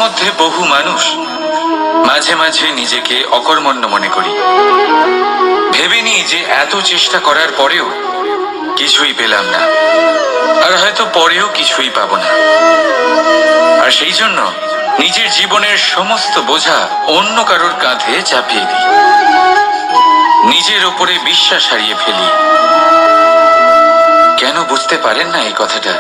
মধ্যে বহু মানুষ মাঝে মাঝে নিজেকে অকর্মণ্য মনে করি, ভেবে নিই যে এত চেষ্টা করার পরেও কিছুই পেলাম না, আর হয়তো পরেও কিছুই পাবো না। আর সেই জন্য নিজের জীবনের সমস্ত বোঝা অন্য কারোর কাঁধে চাপিয়ে দিই, নিজের ওপরে বিশ্বাস হারিয়ে ফেলি। কেন বুঝতে পারেন না এই কথাটা,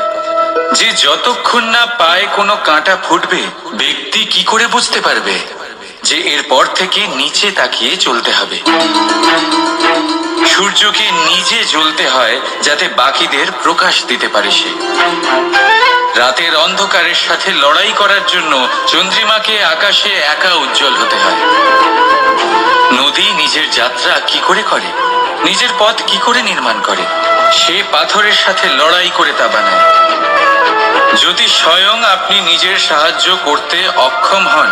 যে যতক্ষণ না পায়ে কোনো কাঁটা ফুটবে, ব্যক্তি কি করে বুঝতে পারবে যে এরপর থেকে নিচে তাকিয়ে চলতে হবে? সূর্যকে নিজে জ্বলতে হয় যাতে বাকিদের প্রকাশ দিতে পারে সে। রাতের অন্ধকারের সাথে লড়াই করার জন্য চন্দ্রিমাকে আকাশে একা উজ্জ্বল হতে হয়। নদী নিজের যাত্রা কি করে করে, নিজের পথ কি করে নির্মাণ করে? সে পাথরের সাথে লড়াই করে তা বানায়। যদি স্বয়ং আপনি নিজের সাহায্য করতে অক্ষম হন,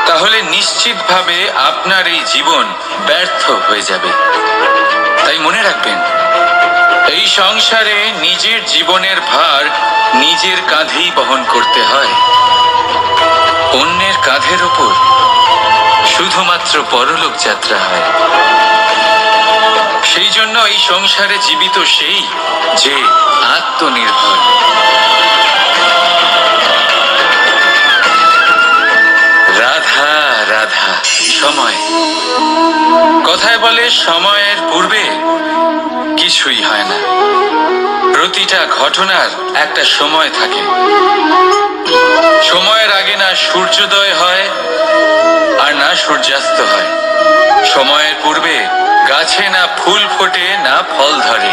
তাহলে নিশ্চিতভাবে আপনার এই জীবন ব্যর্থ হয়ে যাবে। তাই মনে রাখবেন, এই সংসারে নিজের জীবনের ভার নিজের কাঁধেই বহন করতে হয়। অন্যের কাঁধের ওপর শুধুমাত্র পরলোক যাত্রা হয়। সেই জন্য এই সংসারে জীবিত সেই যে আত্মনির্ভর। রাধা রাধা। সময়, কথায় বলে সময়ের পূর্বে কিছুই হয় না। প্রতিটা ঘটনার একটা সময় থাকে। সময়ের আগে না সূর্যোদয় হয় আর না সূর্যাস্ত হয়। সময়ের পূর্বে গাছে না ফুল ফোটে না ফল ধরে।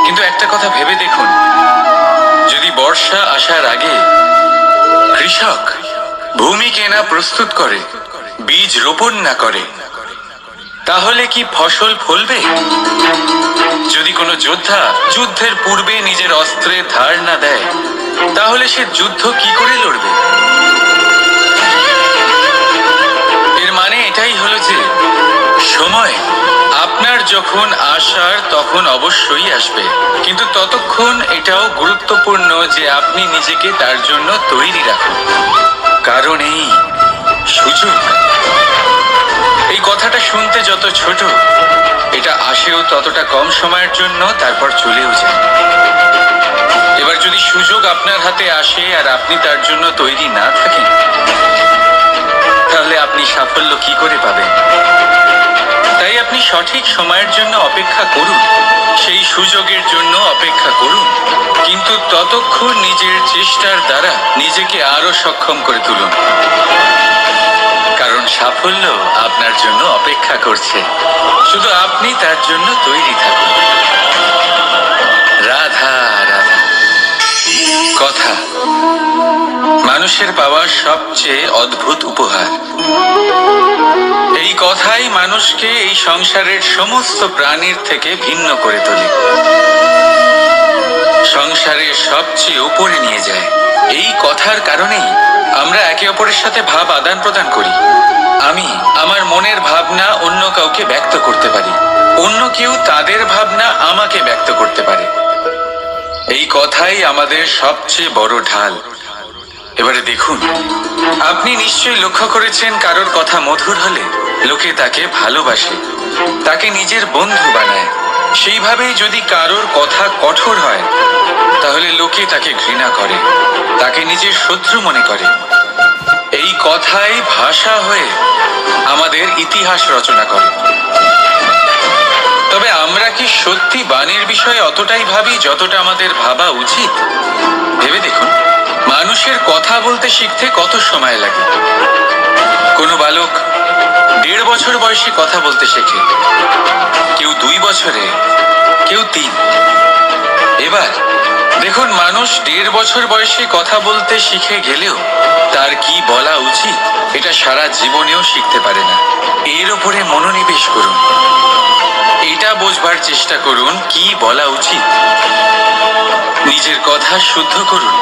কিন্তু একটা কথা ভেবে দেখুন, যদি বর্ষা আসার আগে কৃষক ভূমিকে না প্রস্তুত করে, বীজ রোপণ না করে, তাহলে কি ফসল ফলবে? যদি কোনো যোদ্ধা যুদ্ধের পূর্বে নিজের অস্ত্রের ধার না দেয়, তাহলে সে যুদ্ধ কি করে লড়বে? এর মানে এটাই হলো যে সময় আপনার যখন আসার তখন অবশ্যই আসবে, কিন্তু ততক্ষণ এটাও গুরুত্বপূর্ণ যে আপনি নিজেকে তার জন্য তৈরি রাখুন। কারণ এই সুযোগ, এই কথাটা শুনতে যত ছোট, এটা আসেও ততটা কম সময়ের জন্য, তারপর চলেও যায়। এবার যদি সুযোগ আপনার হাতে আসে আর আপনি তার জন্য তৈরি না থাকেন, তাহলে আপনি সাফল্য কি করে পাবেন? তাই আপনি সঠিক সময়ের জন্য অপেক্ষা করুন, সেই সুযোগের জন্য অপেক্ষা করুন, কিন্তু ততক্ষণ নিজের চেষ্টার দ্বারা নিজেকে আরো সক্ষম করে তুলুন। কারণ সাফল্য আপনার জন্য অপেক্ষা করছে, শুধু আপনি তার জন্য তৈরি থাকুন। রাধা রাধা। কথা মানুষের পাওয়া সবচেয়ে অদ্ভুত উপহার। এই কথাই মানুষকে এই সংসারের সমস্ত প্রাণীর থেকে ভিন্ন করে তোলে, সংসারের সবচেয়ে উপরে নিয়ে যায়। এই কথার কারণেই আমরা একে অপরের সাথে ভাব আদান প্রদান করি। আমি আমার মনের ভাবনা অন্য কাউকে ব্যক্ত করতে পারি, অন্য কেউ তাদের ভাবনা আমাকে ব্যক্ত করতে পারে। এই কথাই আমাদের সবচেয়ে বড় ঢাল। এবারে দেখুন, আপনি নিশ্চয়ই লক্ষ্য করেছেন, কারোর কথা মধুর হলে লোকে তাকে ভালোবাসে, তাকে নিজের বন্ধু বানায়। সেইভাবেই যদি কারোর কথা কঠোর হয়, তাহলে লোকে তাকে ঘৃণা করে, তাকে নিজের শত্রু মনে করে। এই কথাই ভাষা হয়ে আমাদের ইতিহাস রচনা করে। তবে আমরা কি সত্যি বাণীর বিষয়ে অতটাই ভাবি যতটা আমাদের ভাবা উচিত? ভেবে দেখুন, মানুষের কথা বলতে শিখতে কত সময় লাগে। কোনো বালক 1.5 বছর বয়সে কথা বলতে শেখে, কেউ 2 বছরে, কেউ 3। এবার দেখুন, মানুষ 1.5 বছর বয়সে কথা বলতে শিখে গেলেও তার কি বলা উচিত এটা সারা জীবনেও শিখতে পারে না। এর উপরে মনোনিবেশ করুন, এটা বোঝবার চেষ্টা করুন কি বলা উচিত। নিজের কথা শুদ্ধ করুন,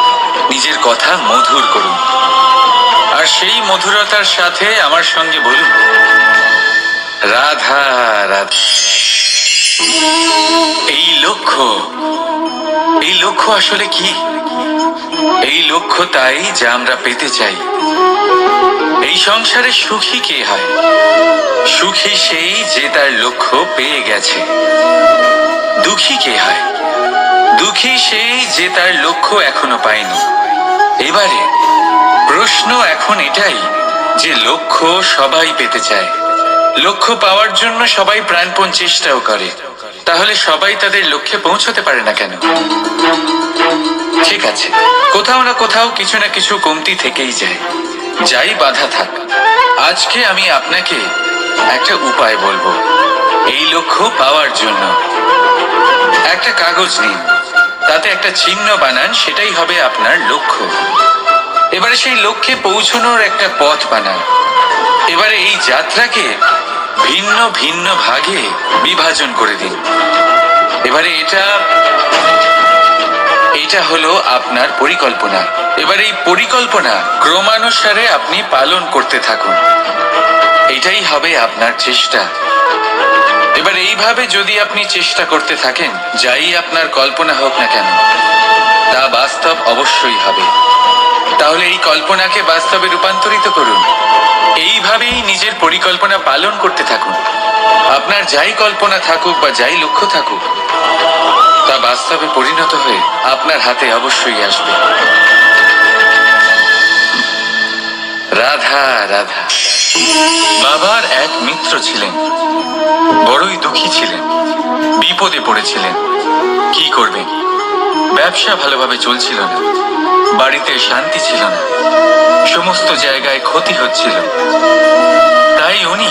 নিজের কথা মধুর করুন, আর সেই মধুরতার সাথে আমার সঙ্গে বলুন, রাধা রাধা। এই লক্ষ্য, এই লক্ষ্য আসলে কি? এই লক্ষ্য তাই যা আমরা পেতে চাই। এই সংসারে সুখী কে হয়? সুখী সেই যে তার লক্ষ্য পেয়ে গেছে। দুঃখী কে হয়? দুঃখী সেই যে তার লক্ষ্য এখনো পায়নি। এবারে প্রশ্ন এখন এটাই যে লক্ষ্য সবাই পেতে চায়, লক্ষ্য পাওয়ার জন্য সবাই প্রাণপণ চেষ্টাও করে, তাহলে সবাই তাদের লক্ষ্যে পৌঁছতে পারে না কেন? ঠিক আছে, কোথাও না কোথাও কিছু না কিছু কমতি থেকেই যায়। যাই বাধা থাক, আজকে আমি আপনাকে একটা উপায় বলবো এই লক্ষ্য পাওয়ার জন্য। একটা কাগজ নিন, তাতে একটা চিহ্ন বানান, সেটাই হবে আপনার লক্ষ্য। এবারে সেই লক্ষ্যে পৌঁছানোর একটা পথ বানান। এবারে এই যাত্রাকে ভিন্ন ভিন্ন ভাগে বিভাজন করে দিন। এবারে এটা হলো আপনার পরিকল্পনা। এবার এই পরিকল্পনা ক্রমানুসারে আপনি পালন করতে থাকুন, এটাই হবে আপনার চেষ্টা। এবার এইভাবে যদি আপনি চেষ্টা করতে থাকেন, যাই আপনার কল্পনা হোক না কেন তা বাস্তব অবশ্যই হবে। তাহলে এই কল্পনাকে বাস্তবে রূপান্তরিত করুন। এইভাবেই নিজের পরিকল্পনা পালন করতে থাকুন। আপনার যাই কল্পনা থাকুক বা যাই লক্ষ্য থাকুক, তা বাস্তবে পরিণত হয়ে আপনার হাতে অবশ্যই আসবে। রাধা রাধা। বাবার এক মিত্র ছিলেন, বড়ই দুঃখী ছিলেন, বিপদে পড়েছিলেন। কি করবেন? ব্যবসা ভালোভাবে চলছিল না, বাড়িতে শান্তি ছিল না, সমস্ত জায়গায় ক্ষতি হচ্ছিল। তাই উনি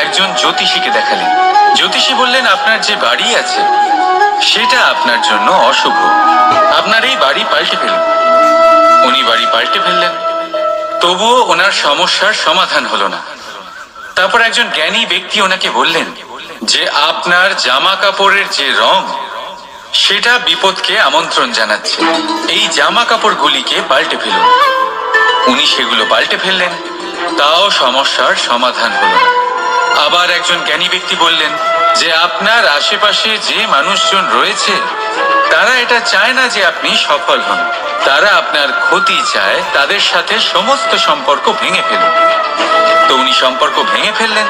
একজন জ্যোতিষীকে দেখালেন। জ্যোতিষী বললেন, আপনার যে বাড়ি আছে সেটা আপনার জন্য অশুভ, আপনার এই বাড়ি পাল্টে ফেলুন। উনি বাড়ি পাল্টে ফেললেন, তবুও ওনার সমস্যার সমাধান হলো না। তারপর একজন জ্ঞানী ব্যক্তি ওনাকে বললেন যে আপনার জামা কাপড়ের যে রং সেটা বিপদকে আমন্ত্রণ জানাচ্ছে, এই জামা কাপড়গুলিকে পাল্টে ফেলুন। উনি সেগুলো পাল্টে ফেললেন, তাও সমস্যার সমাধান হলো না। আবার একজন জ্ঞানী ব্যক্তি বললেন যে আপনার আশেপাশে যে মানুষজন রয়েছে তারা এটা চায় না যে আপনি সফল হন, তারা আপনার ক্ষতি চায়, তাদের সাথে সমস্ত সম্পর্ক ভেঙে ফেলুন। তো উনি সম্পর্ক ভেঙে ফেললেন,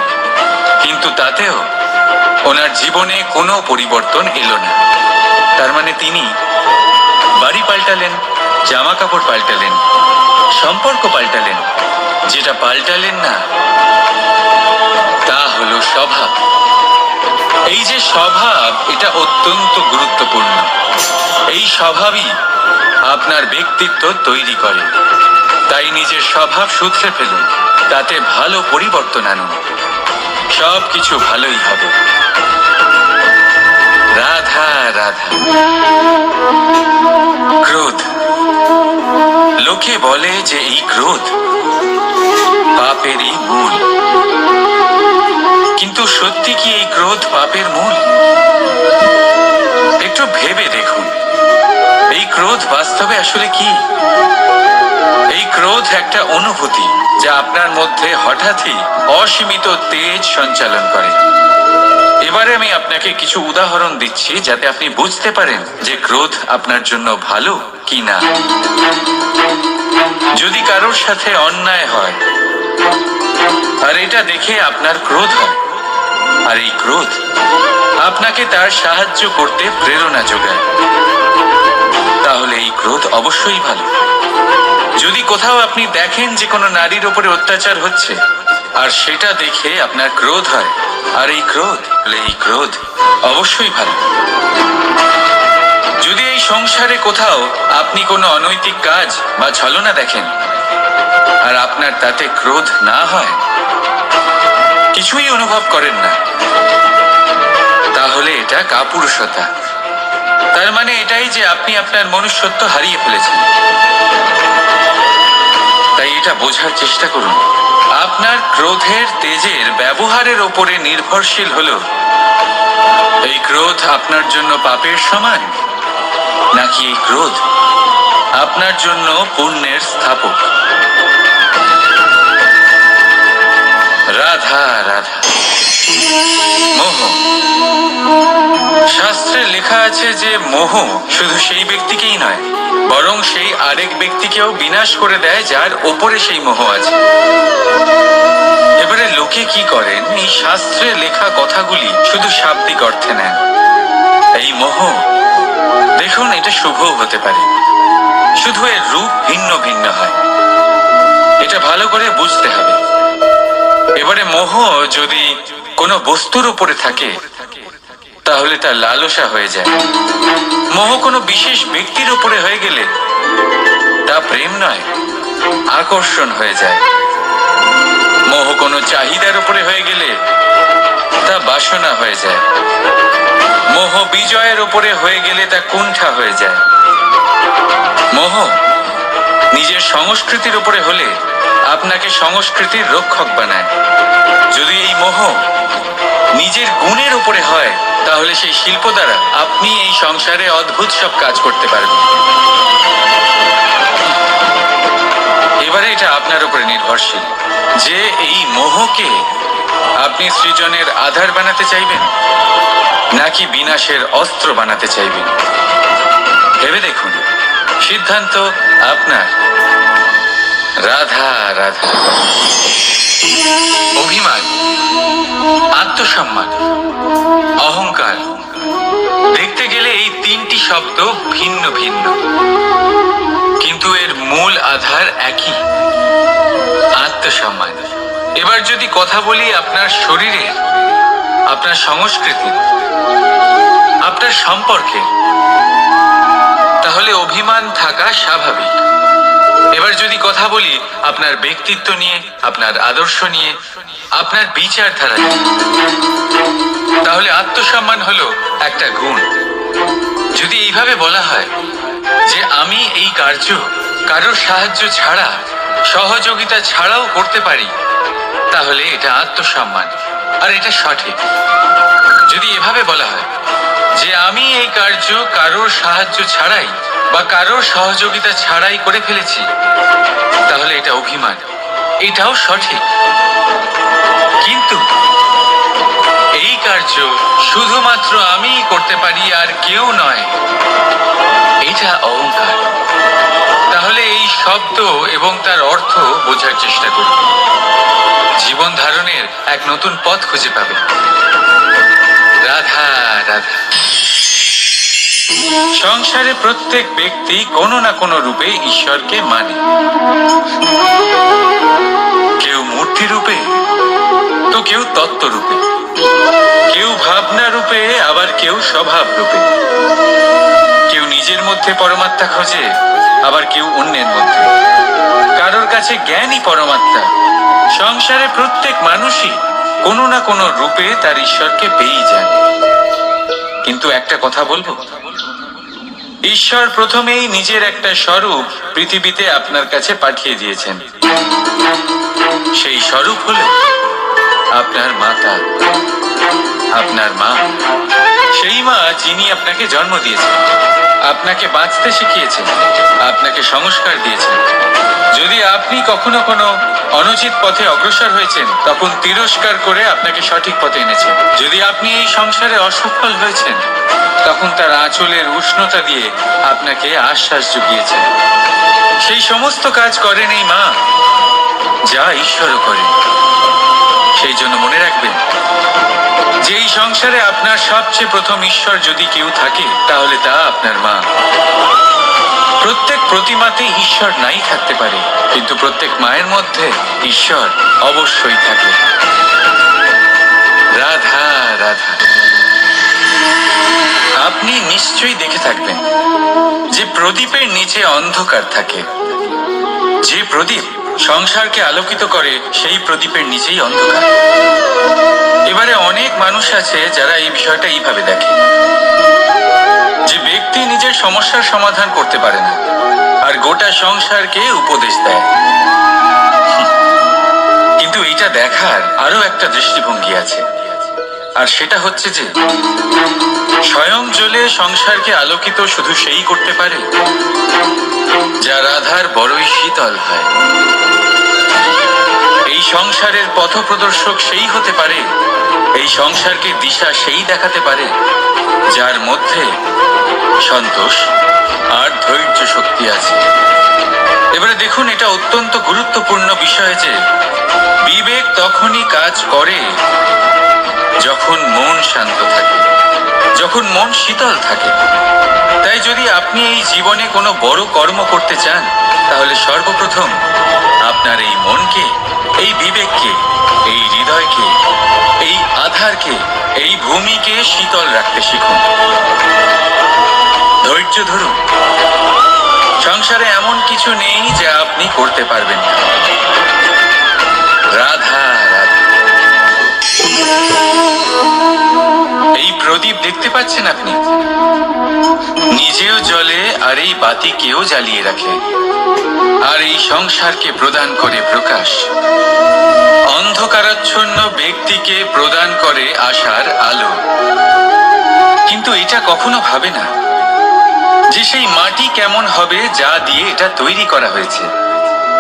কিন্তু তাতেও ওনার জীবনে কোনো পরিবর্তন এলো না। তার মানে তিনি বাড়ি পাল্টালেন, জামা কাপড় পাল্টালেন, সম্পর্ক পাল্টালেন, যেটা পাল্টালেন না তা হলো স্বভাব। এই যে স্বভাব, এটা অত্যন্ত গুরুত্বপূর্ণ। এই স্বভাবই আপনার ব্যক্তিত্ব তৈরি করে। তাই নিজের স্বভাব শুধরে ফেলুন, তাতে ভালো পরিবর্তন আনুন, সব কিছু ভালোই হবে। রাধা রাধা। ক্রোধ, লোকে বলে যে এই ক্রোধ পাপেরই মূল, কিন্তু সত্যি কি এই ক্রোধ পাপের মূল? একটু ভেবে দেখুন, এই ক্রোধ বাস্তবে আসলে কি? এই ক্রোধ একটা অনুভূতি যা আপনার মধ্যে হঠাৎই অসীমিত তেজ সঞ্চালন করে। এবারে আমি আপনাকে কিছু উদাহরণ দিচ্ছি যাতে আপনি বুঝতে পারেন যে ক্রোধ আপনার জন্য ভালো কি না। যদি কারোর সাথে অন্যায় হয় আর এটা দেখে আপনার ক্রোধ হয়, আর এই ক্রোধ আপনাকে তার সাহায্য করতে প্রেরণা যোগায়, তাহলে এই ক্রোধ অবশ্যই ভালো। যদি কোথাও আপনি দেখেন যে কোনো নারীর উপরে অত্যাচার হচ্ছে আর সেটা দেখে আপনার ক্রোধ হয়, আর এই ক্রোধ অবশ্যই ভালো। যদি এই সংসারে কোথাও আপনি কোনো অনৈতিক কাজ বা ছলনা দেখেন আর আপনার তাতে ক্রোধ না হয়, কিছুই অনুভব করেন না, তাহলে এটা কাপুরুষতা। তার মানে এটাই যে আপনি আপনার মনুষ্যত্ব হারিয়ে ফেলেছেন। তাই এটা বোঝার চেষ্টা করুন, আপনার ক্রোধের তেজের ব্যবহারের ওপরে নির্ভরশীল হলো এই ক্রোধ আপনার জন্য পাপের সমান, নাকি এই ক্রোধ আপনার জন্য পুণ্যের স্থাপক। রাধা রাধা। মোহ, শাস্ত্রে লেখা আছে যে মোহ শুধু সেই ব্যক্তিকেই নয়, বরং সেই আরেক ব্যক্তিকেও বিনাশ করে দেয় যার ওপরে সেই মোহ আছে। এবারে লোকে কি করেন, এই শাস্ত্রে লেখা কথাগুলি শুধু শাব্দিক অর্থে নেন। এই মোহ দেখুন, এটা শুভও হতে পারে, শুধু এর রূপ ভিন্ন ভিন্ন হয়। এটা ভালো করে বুঝতে হবে। এবারে মোহ যদি কোনো বস্তুর উপরে থাকে তাহলে তা লালসা হয়ে যায়। মোহ কোনো বিশেষ ব্যক্তির উপরে হয়ে গেলে তা প্রেম নয়, আকর্ষণ হয়ে যায়। মোহ কোনো চাহিদার উপরে হয়ে গেলে তা বাসনা হয়ে যায়। মোহ বিজয়ের উপরে হয়ে গেলে তা কুণ্ঠা হয়ে যায়। মোহ নিজের সংস্কৃতির উপরে হলে আপনাকে সংস্কৃতির রক্ষক বানায়। যদি এই মোহ নিজের গুণের উপরে হয় তাহলে সেই শিল্প দ্বারা আপনি এই সংসারে অদ্ভুত সব কাজ করতে পারবেন। এবারে এটা আপনার উপরে নির্ভরশীল যে এই মোহকে আপনি সৃজনের আধার বানাতে চাইবেন নাকি বিনাশের অস্ত্র বানাতে চাইবেন। ভেবে দেখুন, সিদ্ধান্ত আপনার। রাধা রাধা। অভিমান, আত্মসম্মান, অহংকার, দেখতে গেলে এই তিনটি শব্দ ভিন্ন ভিন্ন, কিন্তু এর মূল আধার একই, আত্মসম্মান। এবার যদি কথা বলি আপনার শরীরে, আপনার সংস্কৃতি, আপনার সম্পর্কে, তাহলে অভিমান থাকা স্বাভাবিক। এবার যদি কথা বলি আপনার ব্যক্তিত্ব নিয়ে, আপনার আদর্শ নিয়ে, আপনার বিচারধারা নিয়ে, তাহলে আত্মসম্মান হলো একটা গুণ। যদি এইভাবে বলা হয় যে আমি এই কার্য কারোর সাহায্য ছাড়া, সহযোগিতা ছাড়াও করতে পারি, তাহলে এটা আত্মসম্মান, আর এটা সঠিক। যদি এভাবে বলা হয় যে আমি এই কার্য কারোর সাহায্য ছাড়াই বা কারোর সহযোগিতা ছাড়াই করে ফেলেছি, তাহলে এটা অভিমান, এটাও সঠিক। কিন্তু এই কার্য শুধুমাত্র আমিই করতে পারি আর কেউ নয়, এটা অহংকার। তাহলে এই শব্দ এবং তার অর্থ বোঝার চেষ্টা করুন। জীবন ধারণের এক নতুন পথ খুঁজে পাবে। রাধা রাধা। সংসারে প্রত্যেক ব্যক্তি কোনো না কোনো রূপে ঈশ্বরকে মানে। কেউ মূর্তি রূপে, তো কেউ তত্ত্ব রূপে, কেউ ভাবনা রূপে, আবার কেউ স্বভাব রূপে। কেউ নিজের মধ্যে পরমাত্মা খোঁজে, আবার কেউ অন্যের মধ্যে। কারোর কাছে জ্ঞানই পরমাত্মা। সংসারে প্রত্যেক মানুষই কোনো না কোনো রূপে তার ঈশ্বরকে পেয়েই যান। কিন্তু একটা কথা বলবো, ঈশ্বর প্রথমেই নিজের একটা স্বরূপ পৃথিবীতে আপনার কাছে পাঠিয়ে দিয়েছেন। সেই স্বরূপ হলো আপনার মাতা, আপনার মা। সেই মা যিনি আপনাকে জন্ম দিয়েছেন, আপনাকে বাঁচতে শিখিয়েছেন, আপনাকে সংস্কার দিয়েছেন। যদি আপনি কখনো কোনো অনুচিত পথে অগ্রসর হয়েছেন, তখন তিরস্কার করে আপনাকে সঠিক পথে এনেছেন। যদি আপনি এই সংসারে অসফল হয়েছেন, তখন তার আঁচলের উষ্ণতা দিয়ে আপনাকে আশ্বাস জুগিয়েছেন। সেই সমস্ত কাজ করেন এই মা, যা ঈশ্বরও করেন। সেই জন্য মনে রাখবেন যে এই সংসারে আপনার সবচেয়ে প্রথম ঈশ্বর যদি কেউ থাকে, তাহলে তা আপনার মা। প্রত্যেক প্রতিমাতে ঈশ্বর নাই থাকতে পারে, কিন্তু প্রত্যেক মায়ের মধ্যে ঈশ্বর অবশ্যই থাকে। রাধা রাধা। আপনি নিশ্চয়ই দেখে থাকবেন যে প্রদীপের নিচে অন্ধকার থাকে। যে প্রদীপ সংসারকে আলোকিত করে, সেই প্রদীপের নিচেই অন্ধকার। এবারে অনেক মানুষ আছে যারা এই বিষয়টা এইভাবে দেখে যে ব্যক্তি নিজের সমস্যার সমাধান করতে পারে না, আর গোটা সংসারকে উপদেশ দেয়। কিন্তু এটা দেখার আরো একটা দৃষ্টিভঙ্গি আছে, আর সেটা হচ্ছে যে স্বয়ং জ্বলে সংসারকে আলোকিত শুধু সেই করতে পারে যা রাধার বড়ই শীতল হয়। এই সংসারের পথপ্রদর্শক সেই হতে পারে, এই সংসারকে দিশা সেই দেখাতে পারে যার মধ্যে সন্তোষ আর ধৈর্য শক্তি আছে। এবারে দেখুন, এটা অত্যন্ত গুরুত্বপূর্ণ বিষয় যে বিবেক তখনই কাজ করে যখন মন শান্ত থাকে, যখন মন শীতল থাকে। তাই যদি আপনি এই জীবনে কোনো বড় কর্ম করতে চান, তাহলে সর্বপ্রথম আপনার এই মনকে, এই বিবেককে, এই হৃদয়কে, এই আধারকে, এই ভূমিকে শীতল রাখতে শিখুন। ধৈর্য ধরুন। সংসারে এমন কিছু নেই যা আপনি করতে পারবেন না। রাধা রাধা। এই প্রদীপ দেখতে পাচ্ছেন আপনি? নিজেও জ্বলে আর এই বাতিকেও জ্বালিয়ে রাখে, আর এই সংসারকে প্রদান করে প্রকাশ। অন্ধকারাচ্ছন্ন ব্যক্তিকে প্রদান করে আশার আলো। কিন্তু এটা কখনো ভাবে না যে সেই মাটি কেমন হবে যা দিয়ে এটা তৈরি করা হয়েছে,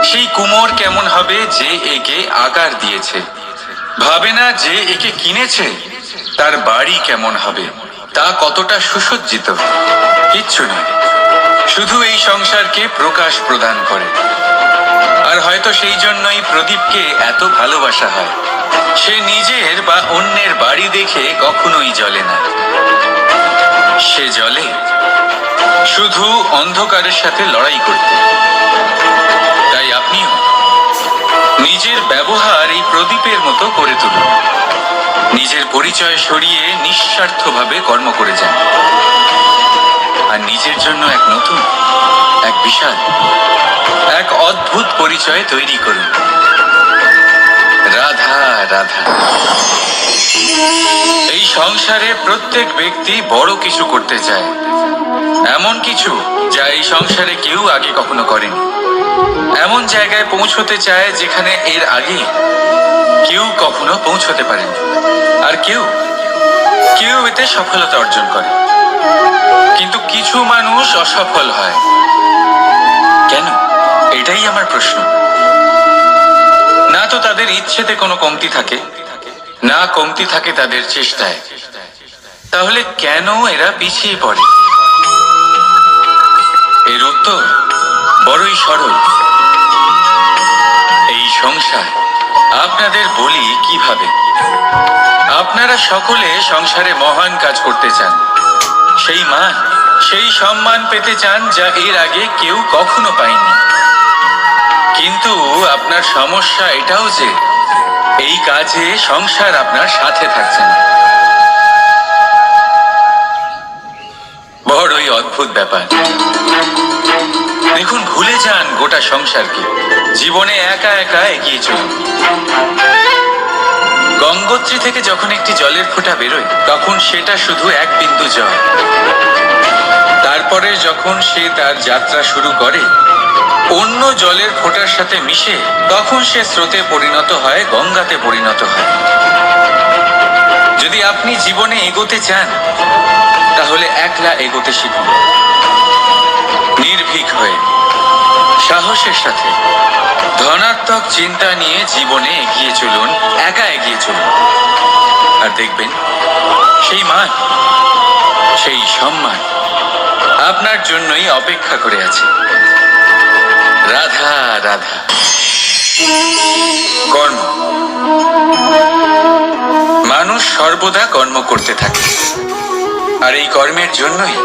সেই কুমোর কেমন হবে যে একে আকার দিয়েছে। ভাবে না যে একে কিনেছে তার বাড়ি কেমন হবে, তা কতটা সুসজ্জিত। কিচ্ছু নয়, শুধু এই সংসারকে প্রকাশ প্রদান করে। আর হয়তো সেই জন্যই প্রদীপকে এত ভালোবাসা হয়। সে নিজের বা অন্যের বাড়ি দেখে কখনোই জ্বলে না, সে জ্বলে শুধু অন্ধকারের সাথে লড়াই করতে। তাই আপনিও নিজের ব্যবহার এই প্রদীপের মতো করে তুলুন। নিজের পরিচয় সরিয়ে নিঃস্বার্থভাবে কর্ম করে যান, আর নিজের জন্য এক নতুন, এক বিশাল, এক অদ্ভুত পরিচয় তৈরি করুন। রাধা রাধা। এই সংসারে প্রত্যেক ব্যক্তি বড় কিছু করতে চায়, এমন কিছু যা এই সংসারে কেউ আগে কখনো করেনি। এমন জায়গায় পৌঁছতে চায় যেখানে এর আগে কেউ কখনো পৌঁছতে পারেনি। আর কেউ এতে সফলতা অর্জন করে। কিন্তু কিছু মানুষ অসফল হয় কেন? এটাই আমার প্রশ্ন। না তো তাদের ইচ্ছেতে কোনো কমতি থাকে, না কমতি থাকে তাদের চেষ্টায়। তাহলে কেন এরা পিছিয়ে পড়ে? এর উত্তর বড়ই সরল। এই সংসার। আপনাদের বলি কিভাবে। আপনারা সকলে সংসারে মহান কাজ করতে চান, সেই মান, সেই সম্মান পেতে চান যা এর আগে কেউ কখনো পায়নি। কিন্তু আপনার সমস্যা এটাও যে এই কাজে সংসার আপনার সাথে থাকছে না। বড়ই অদ্ভুত ব্যাপার। দেখুন, ভুলে যান গোটা সংসারকে, জীবনে একা একা এগিয়ে চলুন। গঙ্গোত্রী থেকে যখন একটি জলের ফোঁটা বেরোয়, তখন সেটা শুধু এক বিন্দু জল। তারপরে যখন সে তার যাত্রা শুরু করে অন্য জলের ফোঁটার সাথে মিশে, তখন সে স্রোতে পরিণত হয়, গঙ্গাতে পরিণত হয়। যদি আপনি জীবনে এগোতে চান, তাহলে একলা এগোতে শিখুন। নির্ভীক হয়ে, সাহসের সাথে, ধনাত্মক চিন্তা নিয়ে জীবনে এগিয়ে চলুন, একা এগিয়ে চলুন। আর দেখবেন সেই মান, সেই সম্মান আপনার জন্যই অপেক্ষা করে আছে। রাধা রাধা। কর্ম। মানুষ সর্বদা কর্ম করতে থাকে, আর এই কর্মের জন্যই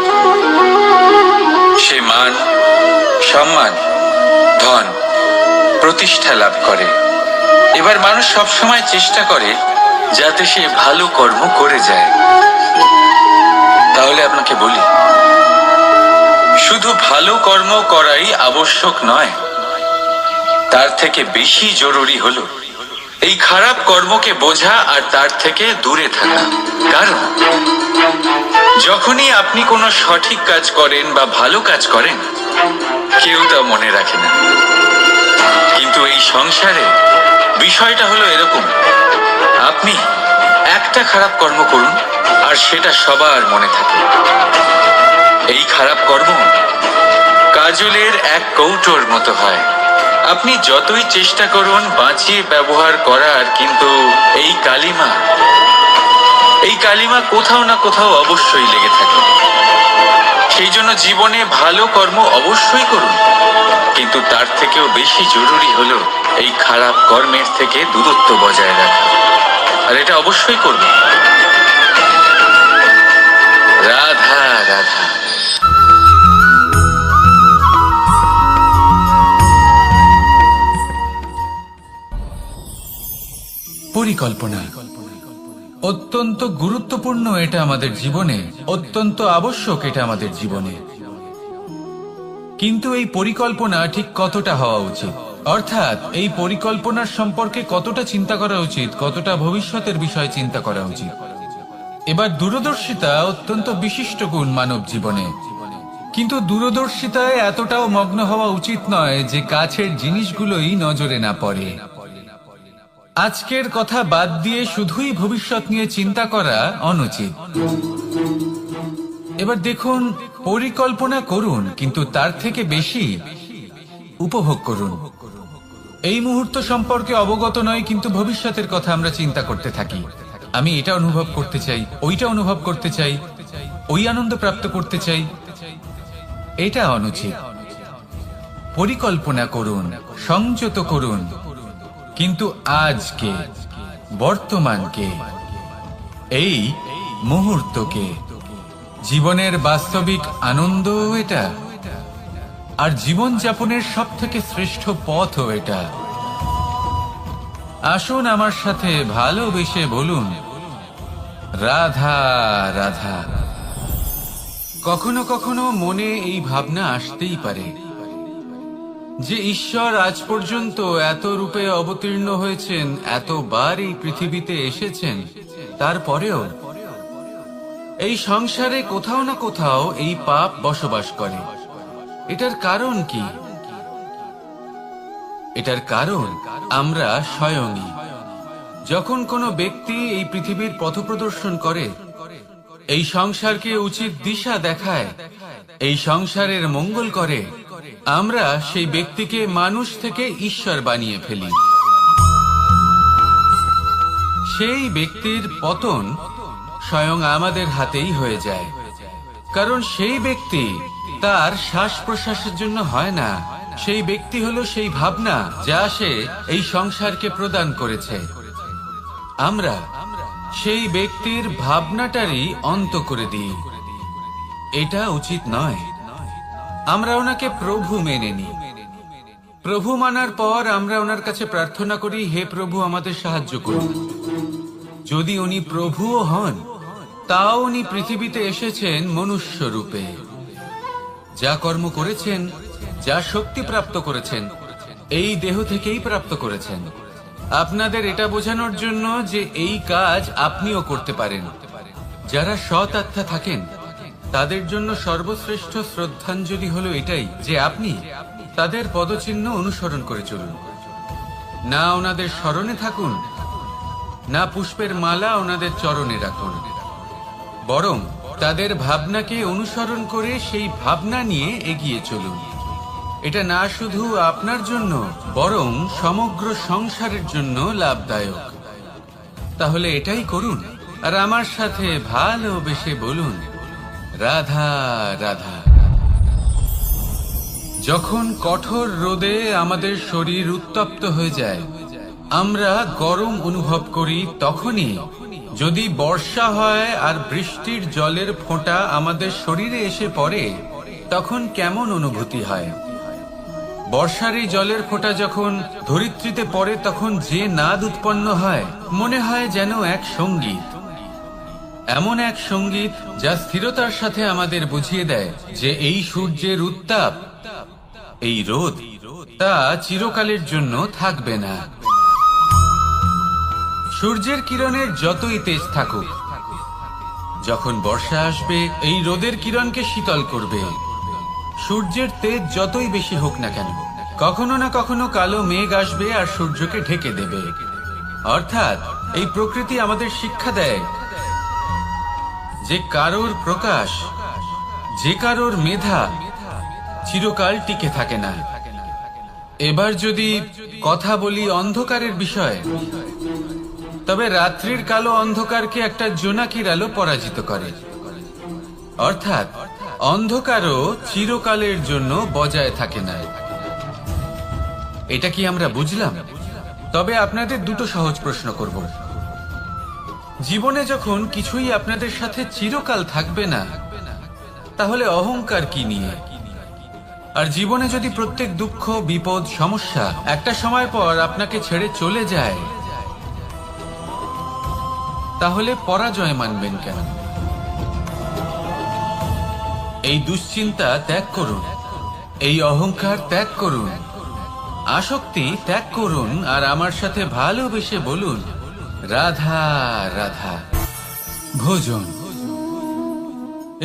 সে মান, সম্মান, ধন, প্রতিষ্ঠা লাভ করে। এবার মানুষ সবসময় চেষ্টা করে যাতে সে ভালো কর্ম করে যায়। তাহলে আপনাকে বলি, শুধু ভালো কর্ম করাই আবশ্যক নয়, তার থেকে বেশি জরুরি হলো এই খারাপ কর্মকে বোঝা আর তার থেকে দূরে থাকা। কারণ যখনই আপনি কোনো সঠিক কাজ করেন বা ভালো কাজ করেন, কেউ তা মনে রাখে না। কিন্তু এই সংসারে বিষয়টা হলো এরকম, আপনি একটা খারাপ কর্ম করুন আর সেটা সবার মনে থাকে। এই খারাপ কর্ম কাজলের এক কৌটোর মতো হয়। আপনি যতই চেষ্টা করুন বাঁচিয়ে ব্যবহার করার, কিন্তু এই কালিমা কোথাও না কোথাও অবশ্যই লেগে থাকে। সেই জন্য জীবনে ভালো কর্ম অবশ্যই করুন, কিন্তু তার থেকেও বেশি জরুরি হলো এই খারাপ কর্মের থেকে দূরত্ব বজায় রাখা। আর এটা অবশ্যই করবেন। রাধা রাধা। পরিকল্পনা অত্যন্ত গুরুত্বপূর্ণ, এটা আমাদের জীবনে অত্যন্ত আবশ্যক, এটা আমাদের জীবনে। কিন্তু এই পরিকল্পনা ঠিক কতটা হওয়া উচিত, অর্থাৎ এই পরিকল্পনার সম্পর্কে কতটা চিন্তা করা উচিত, কতটা ভবিষ্যতের বিষয়ে চিন্তা করা উচিত। এবার দূরদর্শিতা অত্যন্ত বিশিষ্ট গুণ মানব জীবনে, কিন্তু দূরদর্শিতায় এতটাও মগ্ন হওয়া উচিত নয় যে কাছের জিনিসগুলোই নজরে না পড়ে। আজকের কথা বাদ দিয়ে শুধুই ভবিষ্যৎ নিয়ে চিন্তা করা অনুচিত। এবার দেখুন, পরিকল্পনা করুন, কিন্তু তার থেকে বেশি উপভোগ করুন। এই মুহূর্ত সম্পর্কে অবগত নয়, কিন্তু ভবিষ্যতের কথা আমরা চিন্তা করতে থাকি। আমি এটা অনুভব করতে চাই, ওইটা অনুভব করতে চাই, ওই আনন্দ প্রাপ্ত করতে চাই। এটা অনুচিত। পরিকল্পনা করুন, সংযত করুন, কিন্তু আজকে, বর্তমানকে, এই মুহূর্তকে, জীবনের বাস্তবিক আনন্দ এটা, আর জীবন যাপনের সব থেকে শ্রেষ্ঠ পথও এটা। আসুন আমার সাথে ভালোবেসে বলুন, রাধা রাধা। কখনো কখনো মনে এই ভাবনা আসতেই পারে যে ঈশ্বর আজ পর্যন্ত এত রূপে অবতীর্ণ হয়েছেন, এতবার এই পৃথিবীতে এসেছেন, তারপরেও এই সংসারে কোথাও না কোথাও এই পাপ বসবাস করে। এটার কারণ কি? এটার কারণ আমরা স্বয়ংই। যখন কোনো ব্যক্তি এই পৃথিবীর পথপ্রদর্শন করে, এই সংসারকে উচিত দিশা দেখায়, এই সংসারের মঙ্গল করে, আমরা সেই ব্যক্তিকে মানুষ থেকে ঈশ্বর বানিয়ে ফেলি। সেই ব্যক্তির পতন স্বয়ং আমাদের হাতেই হয়ে যায়, কারণ সেই ব্যক্তি তার শ্বাস প্রশ্বাসের জন্য হয় না। সেই ব্যক্তি হলো সেই ভাবনা যা সে এই সংসারকে প্রদান করেছে। আমরা সেই ব্যক্তির ভাবনাটারই অন্ত করে দিই। এটা উচিত নয়। আমরা ওনাকে প্রভু মেনে নিই। প্রভু মানার পর আমরা ওনার কাছে প্রার্থনা করি, হে প্রভু আমাদের সাহায্য করুন। যদি উনি প্রভুও হন, তাও উনি পৃথিবীতে এসেছেন মনুষ্য রূপে। যা কর্ম করেছেন, যা শক্তি প্রাপ্ত করেছেন, এই দেহ থেকেই প্রাপ্ত করেছেন। আপনাদের এটা বোঝানোর জন্য যে এই কাজ আপনিও করতে পারেন। যারা সৎ আত্মা থাকেন, তাদের জন্য সর্বশ্রেষ্ঠ শ্রদ্ধাঞ্জলি হলো এটাই যে আপনি তাদের পদচিহ্ন অনুসরণ করে চলুন। না ওনাদের স্মরণে থাকুন, না পুষ্পের মালা ওনাদের চরণে রাখুন, বরং তাদের ভাবনাকে অনুসরণ করে সেই ভাবনা নিয়ে এগিয়ে চলুন। এটা না শুধু আপনার জন্য, বরং সমগ্র সংসারের জন্য লাভদায়ক। তাহলে এটাই করুন, আর আমার সাথে ভালোবেসে বলুন, রাধা রাধা। যখন কঠোর রোদে আমাদের শরীর উত্তপ্ত হয়ে যায়, আমরা গরম অনুভব করি, তখনই যদি বর্ষা হয় আর বৃষ্টির জলের ফোঁটা আমাদের শরীরে এসে পড়ে, তখন কেমন অনুভূতি হয়? বর্ষার এই জলের ফোঁটা যখন ধরিত্রীতে পড়ে, তখন যে নাদ উৎপন্ন হয়, মনে হয় যেন এক সঙ্গীত। এমন এক সঙ্গীত যা স্থিরতার সাথে আমাদের বুঝিয়ে দেয় যে এই সূর্যের উত্তাপ, এই রোদ, তা চিরকালের জন্য থাকবে না। সূর্যের কিরণের যতই তেজ থাকুক, যখন বর্ষা আসবে, এই রোদের কিরণকে শীতল করবে। সূর্যের তেজ যতই বেশি হোক না কেন, কখনো না কখনো কালো মেঘ আসবে আর সূর্যকে ঢেকে দেবে। অর্থাৎ এই প্রকৃতি আমাদের শিক্ষা দেয় যে কারোর প্রকাশ, যে কারোর মেধা চিরকাল টিকে থাকে না। এবার যদি কথা বলি অন্ধকারের বিষয়ে, তবে রাত্রির কালো অন্ধকারকে একটা জোনাকির আলো পরাজিত করে। অর্থাৎ অন্ধকারও চিরকালের জন্য বজায় থাকে না। এটা কি আমরা বুঝলাম? তবে আপনাদের দুটো সহজ প্রশ্ন করব। জীবনে যখন কিছুই আপনাদের সাথে চিরকাল থাকবে না, তাহলে অহংকার কি নিয়ে? আর জীবনে যদি প্রত্যেক দুঃখ, বিপদ, সমস্যা একটা সময় পর আপনাকে ছেড়ে চলে যায়, তাহলে পরাজয় মানবেন কেন? এই দুশ্চিন্তা ত্যাগ করুন, এই অহংকার ত্যাগ করুন, আসক্তি ত্যাগ করুন, আর আমার সাথে ভালোবেসে বলুন, রাধা রাধা। ভোজন।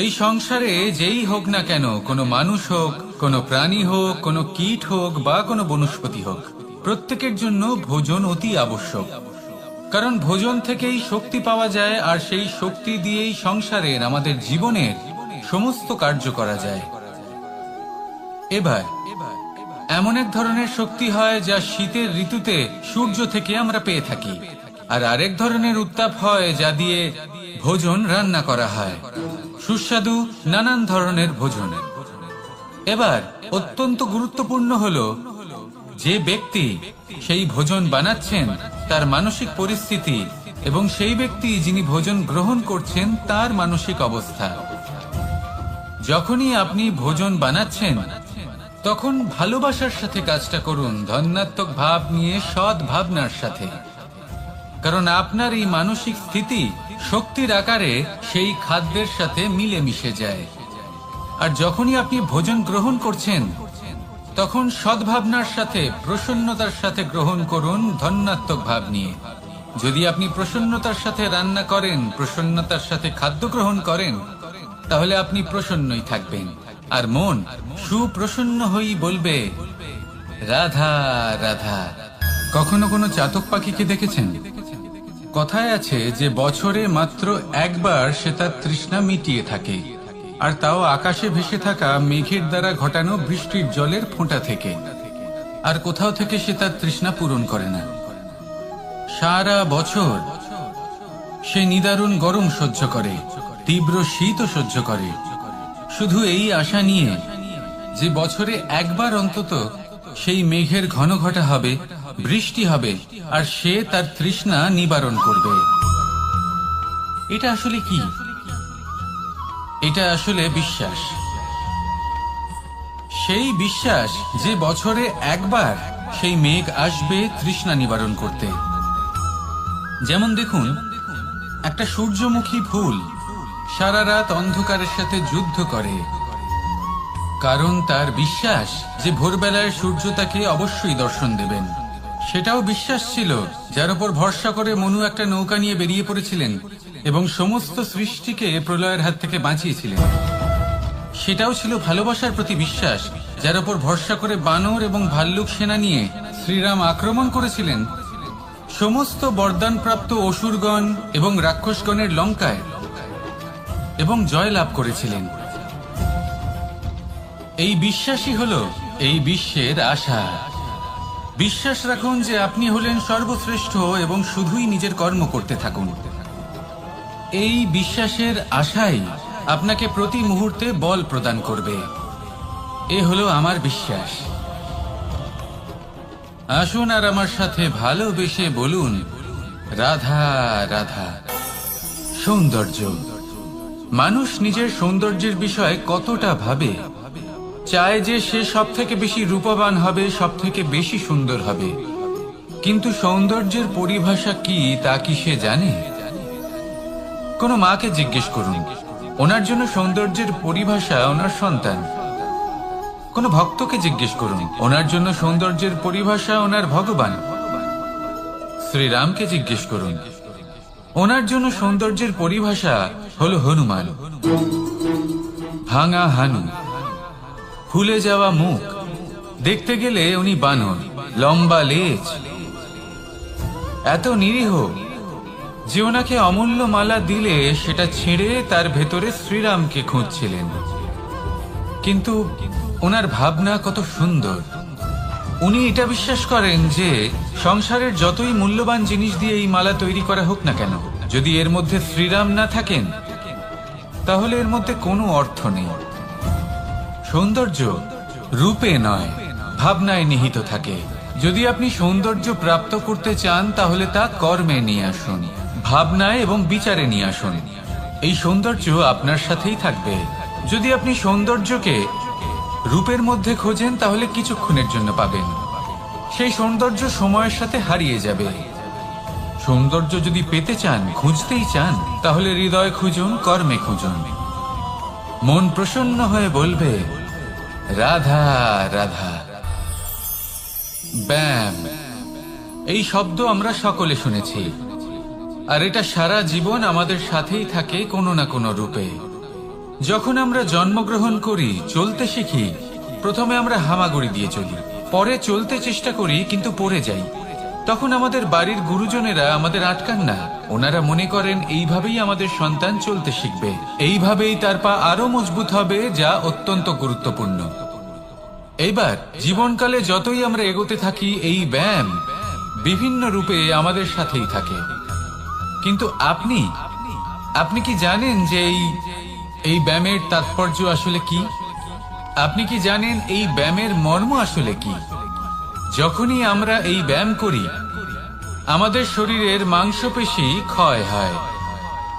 এই সংসারে যেই হোক না কেন, কোনো মানুষ হোক, কোনো প্রাণী হোক, কোনো কীট হোক বা কোনো বনস্পতি হোক, প্রত্যেকের জন্য ভোজন অতি আবশ্যক। কারণ ভোজন থেকেই শক্তি পাওয়া যায়, আর সেই শক্তি দিয়েই সংসারের, আমাদের জীবনের সমস্ত কার্য করা যায়। এবার এমন এক ধরনের শক্তি হয় যা শীতের ঋতুতে সূর্য থেকে আমরা পেয়ে থাকি, আর আরেক ধরনের উত্তাপ হয় যা দিয়ে ভোজন রান্না করা হয়, সুস্বাদু নানান ধরনের ভোজন। এবার অত্যন্ত গুরুত্বপূর্ণ হলো যে ব্যক্তি সেই ভোজন বানাচ্ছেন তার মানসিক পরিস্থিতি, এবং সেই ব্যক্তি যিনি ভোজন গ্রহণ করছেন তার মানসিক অবস্থা। যখনই আপনি ভোজন বানাচ্ছেন তখন ভালোবাসার সাথে কাজটা করুন, ধন্যাত্মক ভাব নিয়ে, সৎ ভাবনার সাথে। কারণ আপনার এই মানসিক স্থিতি শক্তির আকারে সেই খাদ্যের সাথে মিলে মিশে যায়। আর যখনই আপনি ভোজন গ্রহণ করছেন তখন সদ্ভাবনার সাথে, প্রসন্নতার সাথে গ্রহণ করুন, ধন্যাত্মক ভাব নিয়ে। যদি আপনি প্রসন্নতার সাথে রান্না করেন, প্রসন্নতার সাথে খাদ্য গ্রহণ করেন, তাহলে আপনি প্রসন্নই থাকবেন, আর মন সুপ্রসন্ন হয়েই বলবে, রাধা রাধা। কখনো কোনো চাতক পাখিকে দেখেছেন? কথায় আছে যে বছরে মাত্র একবার সে তার তৃষ্ণা মিটিয়ে থাকে, আর তাও আকাশে ভেসে থাকা মেঘের দ্বারা ঘটানো বৃষ্টির জলের ফোঁটা থেকে। আর কোথাও থেকে সে তার তৃষ্ণা পূরণ করে না। সারা বছর সে নিদারুণ গরম সহ্য করে, তীব্র শীতও সহ্য করে, শুধু এই আশা নিয়ে যে বছরে একবার অন্তত সেই মেঘের ঘন ঘটা হবে, বৃষ্টি হবে, আর সে তার তৃষ্ণা নিবারণ করবে। এটা আসলে কি? এটা আসলে বিশ্বাস। সেই বিশ্বাস যে বছরে একবার সেই মেঘ আসবে তৃষ্ণা নিবারণ করতে। যেমন দেখুন, একটা সূর্যমুখী ফুল সারা রাত অন্ধকারের সাথে যুদ্ধ করে, কারণ তার বিশ্বাস যে ভোরবেলায় সূর্য তাকে অবশ্যই দর্শন দেবেন। সেটাও বিশ্বাস ছিল যার উপর ভরসা করে মনু একটা নৌকা নিয়ে বেরিয়ে পড়েছিলেন এবং সমস্ত সৃষ্টিকে প্রলয়ের হাত থেকে বাঁচিয়েছিলেন। সেটাও ছিল ভালোবাসার প্রতি বিশ্বাস, যার উপর ভরসা করে বানর এবং ভাল্লুক সেনা নিয়ে শ্রীরাম আক্রমণ করেছিলেন সমস্ত বরদানপ্রাপ্ত অসুরগণ এবং রাক্ষসগণের লঙ্কায়, এবং জয় লাভ করেছিলেন। এই বিশ্বাসই হলো এই বিশ্বের আশা। বিশ্বাস রাখুন যে আপনি হলেন সর্বশ্রেষ্ঠ এবং শুধুই নিজের কর্ম করতে থাকুন। এই বিশ্বাসের আশাই আপনাকে প্রতি মুহূর্তে বল প্রদান করবে। এ হলো আমার বিশ্বাস। আসুন আর আমার সাথে ভালোবেসে বলুন, রাধা রাধা। সৌন্দর্য। মানুষ নিজের সৌন্দর্যের বিষয়ে কতটা ভাবে, চায় যে সে সব থেকে বেশি রূপবান হবে, সব থেকে বেশি সুন্দর হবে। কিন্তু সৌন্দর্যের পরিভাষা কি তা কি সে জানে? কোনো মাকে জিজ্ঞেস করুন, ওনার জন্য সৌন্দর্যের পরিভাষা ওনার সন্তান। কোনো ভক্তকে জিজ্ঞেস করুন, ওনার জন্য সৌন্দর্যের পরিভাষা ওনার ভগবান। শ্রীরামকে জিজ্ঞেস করুন, ওনার জন্য সৌন্দর্যের পরিভাষা হলো হনুমান। ভাঙা হানু, ফুলে যাওয়া মুখ, দেখতে গেলে উনি বানর, লম্বা লেজ, এত নিরীহ যে ওনাকে অমূল্য মালা দিলে সেটা ছেড়ে তার ভেতরে শ্রীরামকে খুঁজছিলেন। কিন্তু ওনার ভাবনা কত সুন্দর। উনি এটা বিশ্বাস করেন যে সংসারের যতই মূল্যবান জিনিস দিয়ে এই মালা তৈরি করা হোক না কেন, যদি এর মধ্যে শ্রীরাম না থাকেন তাহলে এর মধ্যে কোনো অর্থ নেই। সৌন্দর্য রূপে নয়, ভাবনায় নিহিত থাকে। যদি আপনি সৌন্দর্য প্রাপ্ত করতে চান তাহলে তা কর্মে নিয়ে আসুন, ভাবনায় এবং বিচারে নিয়ে আসুন। এই সৌন্দর্য আপনার সাথেই থাকবে। যদি আপনি সৌন্দর্যকে রূপের মধ্যে খোঁজেন তাহলে কিছুক্ষণের জন্য পাবেন, সেই সৌন্দর্য সময়ের সাথে হারিয়ে যাবে। সৌন্দর্য যদি পেতে চান, খুঁজতেই চান, তাহলে হৃদয় খুঁজুন, কর্মে খুঁজুন। মন প্রসন্ন হয়ে বলবে রাধা রাধা। ব্যায়াম, এই শব্দ আমরা সকলে শুনেছি, আর এটা সারা জীবন আমাদের সাথেই থাকে কোনো না কোনো রূপে। যখন আমরা জন্মগ্রহণ করি, চলতে শিখি, প্রথমে আমরা হামাগুড়ি দিয়ে চলি, পরে চলতে চেষ্টা করি কিন্তু পড়ে যাই। তখন আমাদের বাড়ির গুরুজনেরা আমাদের আটকান না, ওনারা মনে করেন এইভাবেই আমাদের সন্তান চলতে শিখবে, এইভাবেই তার পা আরো মজবুত হবে, যা অত্যন্ত গুরুত্বপূর্ণ। এইবার জীবনকালে যতই আমরা এগোতে থাকি, এই ব্যায়াম বিভিন্ন রূপে আমাদের সাথেই থাকে। কিন্তু আপনি কি জানেন যে এই ব্যায়ামের তাৎপর্য আসলে কি? আপনি কি জানেন এই ব্যায়ামের মর্ম আসলে কি? যখনই আমরা এই ব্যায়াম করি, আমাদের শরীরের মাংসপেশি ক্ষয় হয়।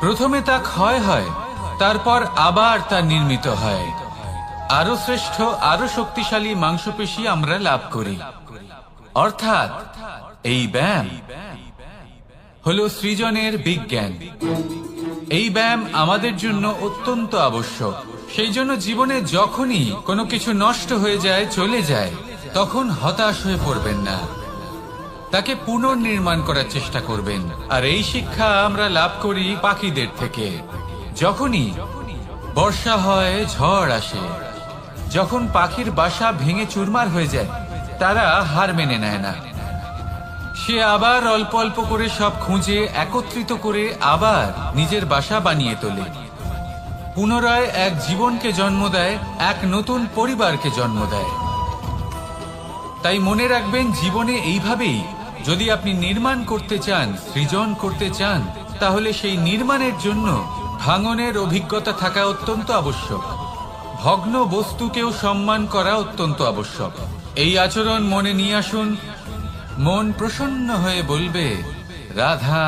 প্রথমে তা ক্ষয় হয়, তারপর আবার তা নির্মিত হয়। আরো শ্রেষ্ঠ, আরো শক্তিশালী মাংসপেশি আমরা লাভ করি। অর্থাৎ এই ব্যায়াম হলো সৃজনের বিজ্ঞান। এই ব্যায়াম আমাদের জন্য অত্যন্ত আবশ্যক। সেই জন্য জীবনে যখনই কোনো কিছু নষ্ট হয়ে যায়, চলে যায়, তখন হতাশ হয়ে পড়বেন না, তাকে পুনর্নির্মাণ করার চেষ্টা করবেন। আর এই শিক্ষা আমরা লাভ করি পাখিদের থেকে। যখনই বর্ষা হয়, ঝড় আসে, যখন পাখির বাসা ভেঙে চুরমার হয়ে যায়, তারা হার মেনে নেয় না। সে আবার অল্প অল্প করে সব খুঁজে একত্রিত করে আবার নিজের বাসা বানিয়ে তোলে, পুনরায় এক জীবনকে জন্ম দেয়, এক নতুন পরিবারকে জন্ম দেয়। তাই মনে রাখবেন, জীবনে এইভাবেই যদি আপনি নির্মাণ করতে চান, সৃজন করতে চান, তাহলে সেই নির্মাণের জন্য ভাঙনের অভিজ্ঞতা থাকা অত্যন্ত আবশ্যক। ভগ্ন বস্তুকেও সম্মান করা অত্যন্ত আবশ্যক। এই আচরণ মনে নিয়ে আসুন, মন প্রসন্ন হয়ে বলবে রাধা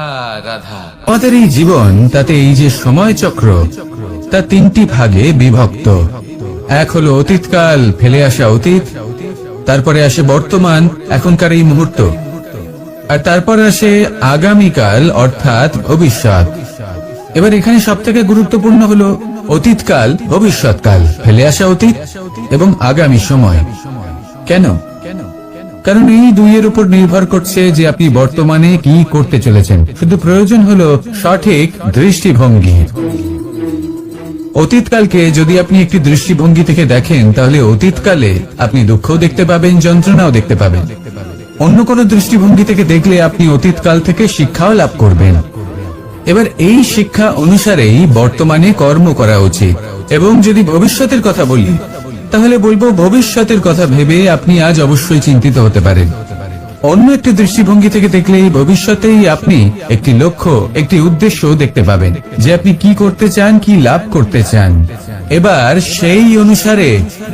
রাধা। আমাদের এই জীবন, তাতে এই যে সময় চক্র, তা তিনটি ভাগে বিভক্ত। এক হলো অতীতকাল, ফেলে আসা অতীত, তারপরে আসে বর্তমান, এখনকার এই মুহূর্ত, আর তারপর আসে আগামীকাল অর্থাৎ ভবিষ্যৎ। এবার এখানে সব থেকে গুরুত্বপূর্ণ হলো অতীতকাল, ভবিষ্যৎকাল, ফেলে আসা অতীত এবং আগামী সময়। কেন? কারণ এই দুইয়ের উপর নির্ভর করছে যে আপনি বর্তমানে কি করতে চলেছেন। শুধু প্রয়োজন হলো সঠিক দৃষ্টিভঙ্গি। অতীতকালকে যদি আপনি একটি দৃষ্টিভঙ্গি থেকে দেখেন, তাহলে অতীতকালে আপনি দুঃখও দেখতে পাবেন, যন্ত্রণাও দেখতে পাবেন। অন্য কোনো দৃষ্টিভঙ্গি থেকে দেখলে আপনি অতীতকাল থেকে শিক্ষাও লাভ করবেন। এবার এই শিক্ষা অনুসারেই বর্তমানে কর্ম করা উচিত। এবং যদি ভবিষ্যতের কথা বলি, তাহলে বলবো ভবিষ্যতের কথা ভেবে আপনি আজ অবশ্যই চিন্তিত হতে পারেন। অন্য একটি দৃষ্টিভঙ্গি থেকে দেখলে এই ভবিষ্যতেই আপনি একটি লক্ষ্য, একটি উদ্দেশ্য দেখতে পাবেন, যে আপনি কি করতে চান, কি লাভ করতে চান। এবার সেই অনুসারে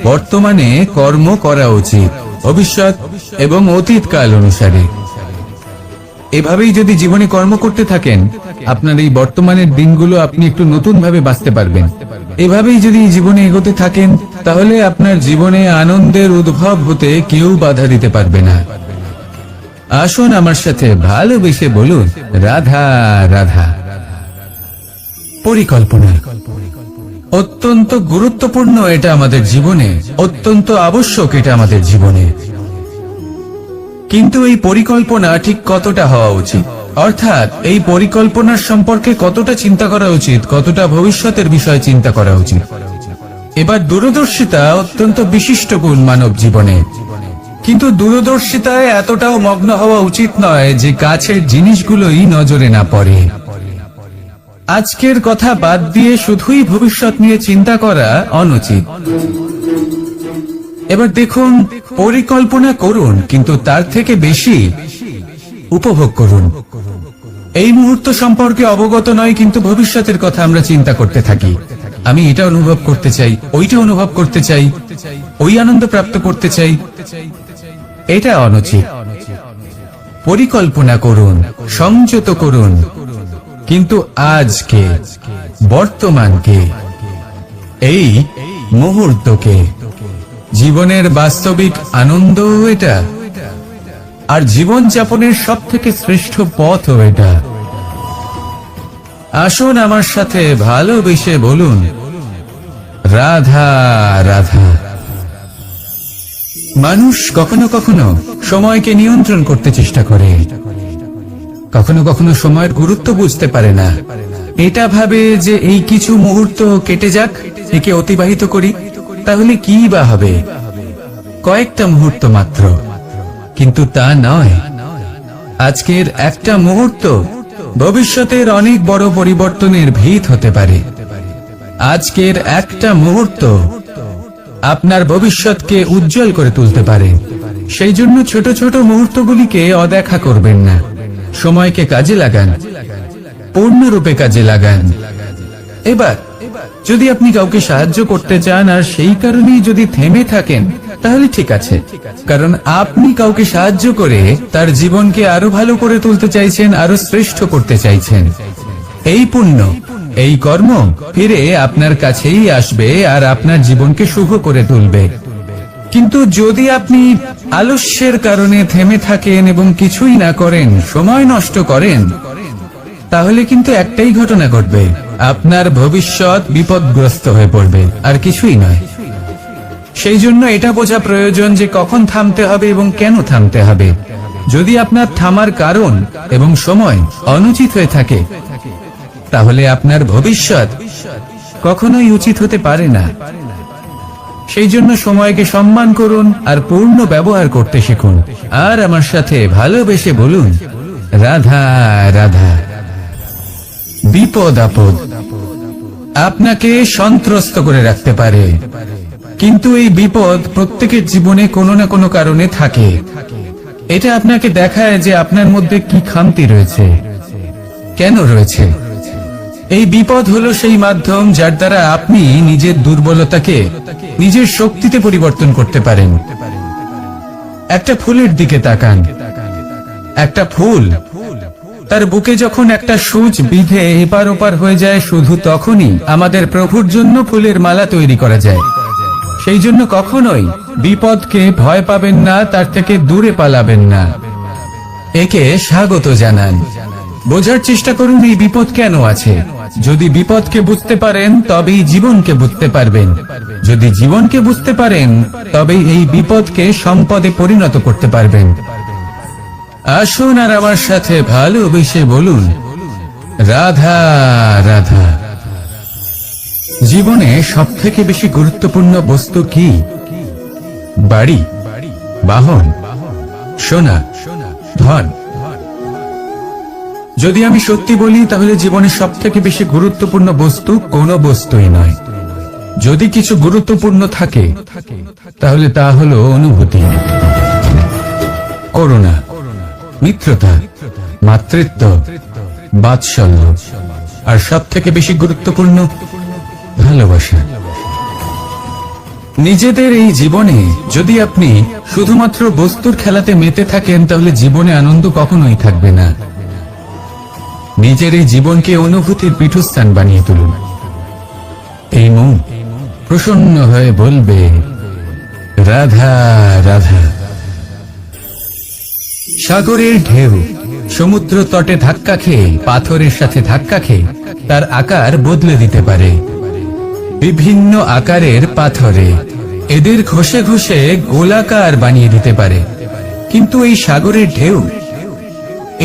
বর্তমানে কর্ম করা উচিত, ভবিষ্যৎ এবং অতীতকাল অনুসারে। এভাবেই যদি জীবনে কর্ম করতে থাকেন, আপনার এই বর্তমানের দিনগুলো আপনি একটু নতুন ভাবে বাঁচতে পারবেন। এভাবেই যদি জীবনে এগোতে থাকেন, তাহলে আপনার জীবনে আনন্দের উদ্ভব হতে কেউ বাধা দিতে পারবে না। আসুন আমার সাথে ভালোবেসে বলুন রাধা রাধা। পরিকল্পনা অত্যন্ত গুরুত্বপূর্ণ, এটা আমাদের জীবনে অত্যন্ত আবশ্যক, এটা আমাদের জীবনে। কিন্তু এই পরিকল্পনা ঠিক কতটা হওয়া উচিত, অর্থাৎ এই পরিকল্পনার সম্পর্কে কতটা চিন্তা করা উচিত, কতটা ভবিষ্যতের বিষয় চিন্তা করা উচিত। এবার দূরদর্শিতা অত্যন্ত বিশিষ্ট গুণ মানব জীবনে, কিন্তু দূরদর্শিতায় এতটাও মগ্ন হওয়া উচিত নয় যে কাছের জিনিসগুলোই নজরে না পড়ে। আজকের কথা বাদ দিয়ে শুধুই ভবিষ্যৎ নিয়ে চিন্তা করা অনুচিত। এবার দেখুন, পরিকল্পনা করুন, কিন্তু তার থেকে বেশি উপভোগ করুন। এই মুহূর্ত সম্পর্কে অবগত নয়, কিন্তু ভবিষ্যতের কথা আমরা চিন্তা করতে থাকি। আমি এটা অনুভব করতে চাই, ওইটা অনুভব করতে চাই, ওই আনন্দ প্রাপ্ত করতে চাই। এটা অনুচিত। পরিকল্পনা করুন, সংযত করুন, কিন্তু আজকে, বর্তমানকে, এই মুহূর্তকে, জীবনের বাস্তবিক আনন্দ এটা, আর জীবন যাপনের সব থেকে শ্রেষ্ঠ পথও এটা। আসুন আমার সাথে ভালোবেসে বলুন, রাধা রাধা। মানুষ কখনো কখনো সময়কে নিয়ন্ত্রণ করতে চেষ্টা করে, কখনো কখনো সময়ের গুরুত্ব বুঝতে পারে না। এটা ভাবে যে এই কিছু মুহূর্ত কেটে যাক, একে অতিবাহিত করি, তাহলে কি বা হবে, কয়েকটা মুহূর্ত মাত্র। কিন্তু তা নয়। আজকের একটা মুহূর্ত ভবিষ্যতের অনেক বড় পরিবর্তনের ভিত হতে পারে। আজকের একটা মুহূর্ত আপনার ভবিষ্যৎকে উজ্জ্বল করে তুলতে পারে। সেই জন্য ছোট ছোট মুহূর্তগুলিকে অদেখা করবেন না। সময়কে কাজে লাগান, পূর্ণরূপে কাজে লাগান। এবার যদি আপনি কাউকে সাহায্য করতে চান আর সেই কারণেই যদি থেমে থাকেন, তাহলে ঠিক আছে, কারণ আপনি কাউকে সাহায্য করে তার জীবনকে আরো ভালো করে তুলতে চাইছেন, আরো শ্রেষ্ঠ করতে চাইছেন। এই পুণ্য, এই কর্ম ফিরে আপনার কাছেই আসবে আর আপনার জীবনকে শুভ করে তুলবে। কিন্তু যদি আপনি আলস্যের কারণে থেমে থাকেন এবং কিছুই না করেন, সময় নষ্ট করেন, তাহলে কিন্তু একটাই ঘটনা ঘটবে, আপনার ভবিষ্যৎ বিপদগ্রস্ত হয়ে পড়বে, আর কিছুই নয়। সেই জন্য এটা বোঝা প্রয়োজন যে কখন থামতে হবে এবং কেন থামতে হবে। যদি আপনার থামার কারণ এবং সময় অনুচিত হয়ে থাকে, তাহলে আপনার ভবিষ্যৎ কখনোই উচিত হতে পারে না। সেই জন্য সময়কে সম্মান করুন আর পূর্ণ ব্যবহার করতে শিখুন। আর আমার সাথে ভালোবেসে বলুন, রাধা রাধা। বিপদ আপদ আপনাকে সন্ত্রস্ত করে রাখতে পারে, কিন্তু এই বিপদ প্রত্যেকের জীবনে কোনো না কোনো কারণে থাকে। এটা আপনাকে দেখায় যে আপনার মধ্যে কি খামতি রয়েছে, কেন রয়েছে। এই বিপদ হলো সেই মাধ্যম যার দ্বারা আপনি নিজের দুর্বলতাকে নিজের শক্তিতে পরিবর্তন করতে পারেন। একটা ফুলের দিকে তাকান। একটা ফুল, তার বুকে যখন একটা সূচ বিঁধে এপার ওপার হয়ে যায়, শুধু তখনই আমাদের প্রভুর জন্য ফুলের মালা তৈরি করা যায়। সেই জন্য কখনোই বিপদকে ভয় পাবেন না, তার থেকে দূরে পালাবেন না, একে স্বাগত জানান। বোঝার চেষ্টা করুন এই বিপদ কেন আছে। যদি বিপদকে বুঝতে পারেন তবেই জীবনকে বুঝতে পারবেন। যদি জীবনকে বুঝতে পারেন তবেই এই বিপদকে সম্পদে পরিণত করতে পারবেন। আসুন আর আমার সাথে ভালোবেসে বলুন, রাধা রাধা। জীবনে সব থেকে বেশি গুরুত্বপূর্ণ বস্তু কি? বাড়ি, বাহন, সোনা, ধন। যদি আমি সত্যি বলি, তাহলে জীবনের সব থেকে বেশি গুরুত্বপূর্ণ বস্তু কোনো বস্তুই নয়। যদি কিছু গুরুত্বপূর্ণ থাকে, তাহলে তা হলো অনুভূতি, করুণা, মিত্রতা, মাতৃত্ব, বাৎসল্য, আর সব থেকে বেশি গুরুত্বপূর্ণ ভালোবাসা। নিজেদের এই জীবনে যদি আপনি শুধুমাত্র বস্তুর খেলাতে মেতে থাকেন, তাহলে জীবনে আনন্দ কখনোই থাকবে না। নিজের এই জীবনকে অনুভূতির পীঠস্থান বানিয়ে তুলুন। এই মন প্রসন্ন হয়ে বলবে, রাধা রাধা। সাগরের ঢেউ সমুদ্র তটে ধাক্কা খেয়ে, পাথরের সাথে ধাক্কা খেয়ে তার আকার বদলে দিতে পারে। বিভিন্ন আকারের পাথরে এদের ঘষে ঘষে গোলাকার বানিয়ে দিতে পারে, কিন্তু এই সাগরের ঢেউ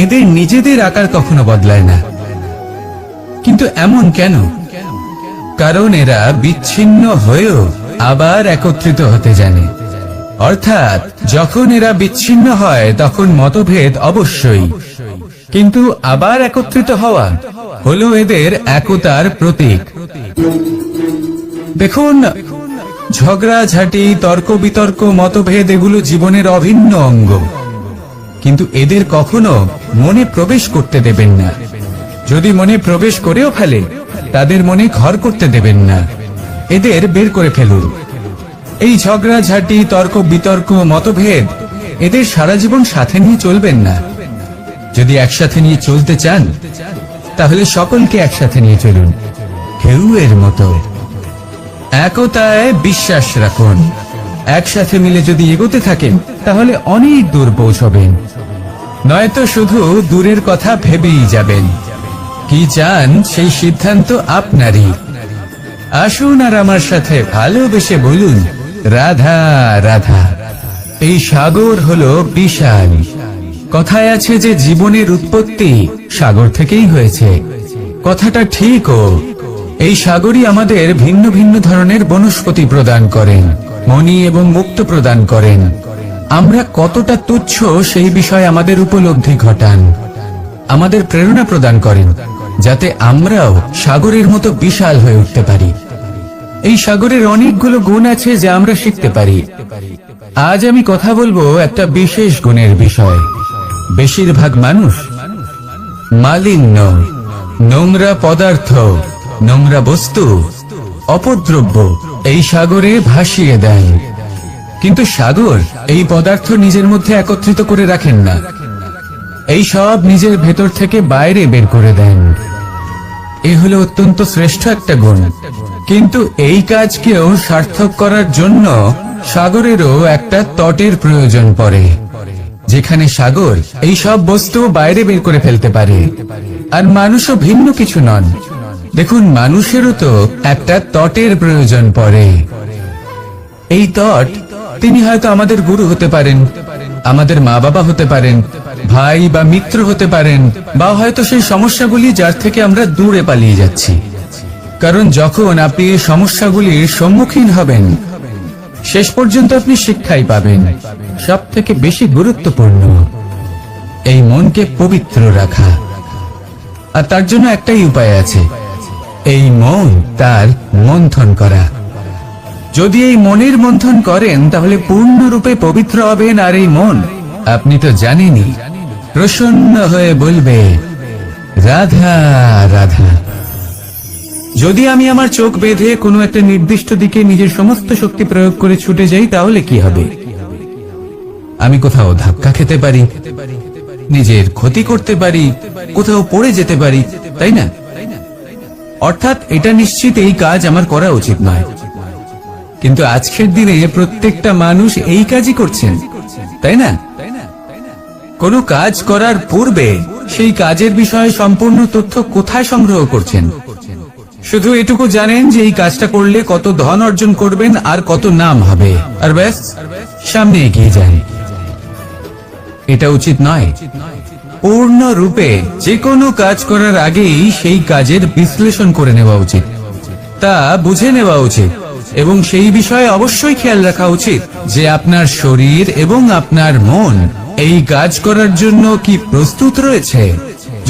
এদের নিজেদের আকার কখনো বদলায় না। কিন্তু এমন কেন? কারণ এরা বিচ্ছিন্ন হয়েও আবার একত্রিত হতে জানে। অর্থাৎ যখন এরা বিচ্ছিন্ন হয় তখন মতভেদ অবশ্যই, কিন্তু আবার একত্রিত হওয়া হলো এদের একতার প্রতীক। দেখুন, ঝগড়াঝাটি, তর্ক বিতর্ক, মতভেদ এগুলো জীবনের অভিন্ন অঙ্গ, কিন্তু এদের কখনো মনে প্রবেশ করতে দেবেন না। যদি মনে প্রবেশ করেও ফেলে, তাদের মনে ঘর করতে দেবেন না, এদের বের করে ফেলুন। এই ঝগড়াঝাটি, তর্ক বিতর্ক, মতভেদ, এদের সারা জীবন সাথে নিয়ে চলবেন না। যদি একসাথে নিয়ে চলতে চান, তাহলে সকলকে একসাথে নিয়ে চলুন, ঢেউয়ের মতো। একতায় বিশ্বাস রাখুন। একসাথে মিলে যদি এগোতে থাকেন, তাহলে অনেক দূর পৌঁছবেন, নয়তো শুধু দূরের কথা ভেবেই যাবেন। কি চান সেই সিদ্ধান্ত আপনারই। আসুন আর আমার সাথে ভালোবেসে বলুন, রাধা রাধা। এই সাগর হলো বিশাল। কথায় আছে যে জীবনের উৎপত্তি সাগর থেকেই হয়েছে। কথাটা ঠিকও। এই সাগরই আমাদের ভিন্ন ভিন্ন ধরনের বনস্পতি প্রদান করেন, মণি এবং মুক্ত প্রদান করেন। আমরা কতটা তুচ্ছ সেই বিষয়ে আমাদের উপলব্ধি ঘটান, আমাদের প্রেরণা প্রদান করেন, যাতে আমরাও সাগরের মতো বিশাল হয়ে উঠতে পারি। এই সাগরের অনেকগুলো গুণ আছে যা আমরা শিখতে পারি। আজ আমি কথা বলবো একটা বিশেষ গুণের বিষয়। বেশিরভাগ মানুষ মালিন্য, নোংরা পদার্থ, নোংরা বস্তু, অপদ্রব্য এই সাগরে ভাসিয়ে দেয়। কিন্তু সাগর এই পদার্থ নিজের মধ্যে একত্রিত করে রাখেন না, এই সব নিজের ভেতর থেকে বাইরে বের করে দেন। এ হলো অত্যন্ত শ্রেষ্ঠ একটা গুণ। কিন্তু এই কাজকেও সার্থক করার জন্য সাগরেরও একটা তটের প্রয়োজন পড়ে, যেখানে সাগর এই সব বস্তু বাইরে বের করে ফেলতে পারে। আর মানুষও ভিন্ন কিছু নন। দেখুন, মানুষেরও তো একটা তটের প্রয়োজন পড়ে। এই তট, তিনি হয়তো আমাদের গুরু হতে পারেন, আমাদের মা বাবা হতে পারেন, ভাই বা মিত্র হতে পারেন, বা হয়তো সেই সমস্যাগুলি যার থেকে আমরা দূরে পালিয়ে যাচ্ছি। কারণ যখন আপনি এই সমস্যাগুলির সম্মুখীন হবেন, শেষ পর্যন্ত আপনি শিক্ষাই পাবেন। সব থেকে বেশি গুরুত্বপূর্ণ এই মনকে পবিত্র রাখা। আর তার জন্য একটাই উপায় আছে, এই মন তার মন্থন করা। যদি এই মনের মন্থন করেন, তাহলে পূর্ণরূপে পবিত্র হবেন। আর এই মন, আপনি তো জানেনই, প্রসন্ন হয়ে বলবে, রাধা রাধা। যদি আমি আমার চোখ বেঁধে কোনো একটা নির্দিষ্ট দিকে নিজের সমস্ত শক্তি প্রয়োগ করে ছুটে যাই, তাহলে কি হবে? আমি কোথাও ধাক্কা খেতে পারি, নিজের ক্ষতি করতে পারি, কোথাও পড়ে যেতে পারি, তাই না? অর্থাৎ এটা নিশ্চিত এই কাজ আমার করা উচিত নয়। কিন্তু আজকের দিনে প্রত্যেকটা মানুষ এই কাজই করছেন, তাই না? কোনো কাজ করার পূর্বে সেই কাজের বিষয়ে সম্পূর্ণ তথ্য কোথায় সংগ্রহ করছেন? শুধু এটুকু জানেন যে এই কাজটা করলে কত ধন অর্জন করবেন আর কত নাম হবে, আর ব্যাস, সামনে এগিয়ে যান। এটা উচিত নয়। পূর্ণ রূপে যে কোনো কাজ করার আগেই সেই কাজের বিশ্লেষণ করে নেওয়া উচিত, তা বুঝে নেওয়া উচিত, এবং সেই বিষয়ে অবশ্যই খেয়াল রাখা উচিত যে আপনার শরীর এবং আপনার মন এই কাজ করার জন্য কি প্রস্তুত রয়েছে।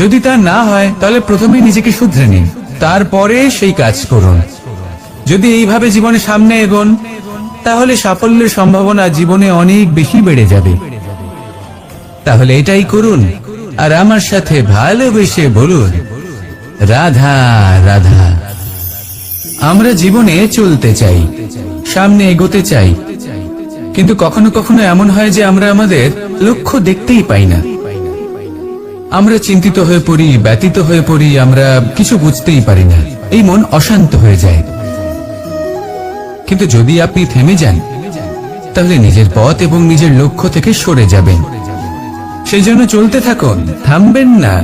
যদি তা না হয়, তাহলে প্রথমে নিজেকে শুধরে নিন, তারপরে সেই কাজ করুন। যদি এইভাবে জীবনে সামনে এগোন, তাহলে সাফল্যের সম্ভাবনা জীবনে অনেক বেশি বেড়ে যাবে। তাহলে এটাই করুন, আর আমার সাথে ভালোবেসে বলুন, রাধা রাধা। আমরা জীবনে চলতে চাই, সামনে এগোতে চাই, কিন্তু কখনো কখনো এমন হয় যে আমরা আমাদের লক্ষ্য দেখতেই পাই না। আমরা চিন্তিত হয়ে পড়ি, ব্যতীত হয়ে পড়ি, আমরা কিছু বুঝতেই পারি না। এই মন অশান্ত হয়ে যায়। কিন্তু যদি আপনি থেমে যান, তাহলে নিজের পথ এবং নিজের লক্ষ্য থেকে সরে যাবেন। সেই জন্য চলতে থাকুন, থামবেন না।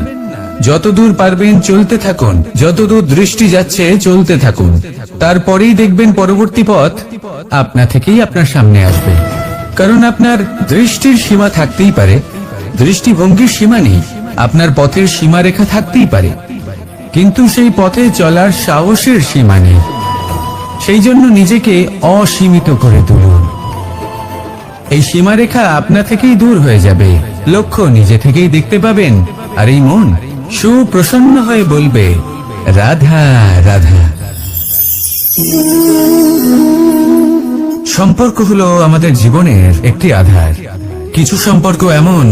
যতদূর পারবেন চলতে থাকুন, যতদূর দৃষ্টি যাচ্ছে চলতে থাকুন। তারপরেই দেখবেন পরবর্তী পথ আপনা থেকেই আপনার সামনে আসবে। কারণ আপনার দৃষ্টির সীমা থাকতেই পারে, দৃষ্টিভঙ্গির সীমা নেই। আপনার পথের সীমারেখা থাকতেই পারে, কিন্তু সেই পথে চলার সাহসের সীমা নেই। সেই জন্য নিজেকে অসীমিত করে তুলুন। এই সীমারেখা আপনা থেকেই দূর হয়ে যাবে, লক্ষ্য নিজে থেকেই দেখতে পাবেন, আর এই মন সুপ্রসন্ন হয়ে বলবে, রাধা রাধা। সম্পর্ক হলো আমাদের জীবনের একটি আধার। কিছু সম্পর্ক এমন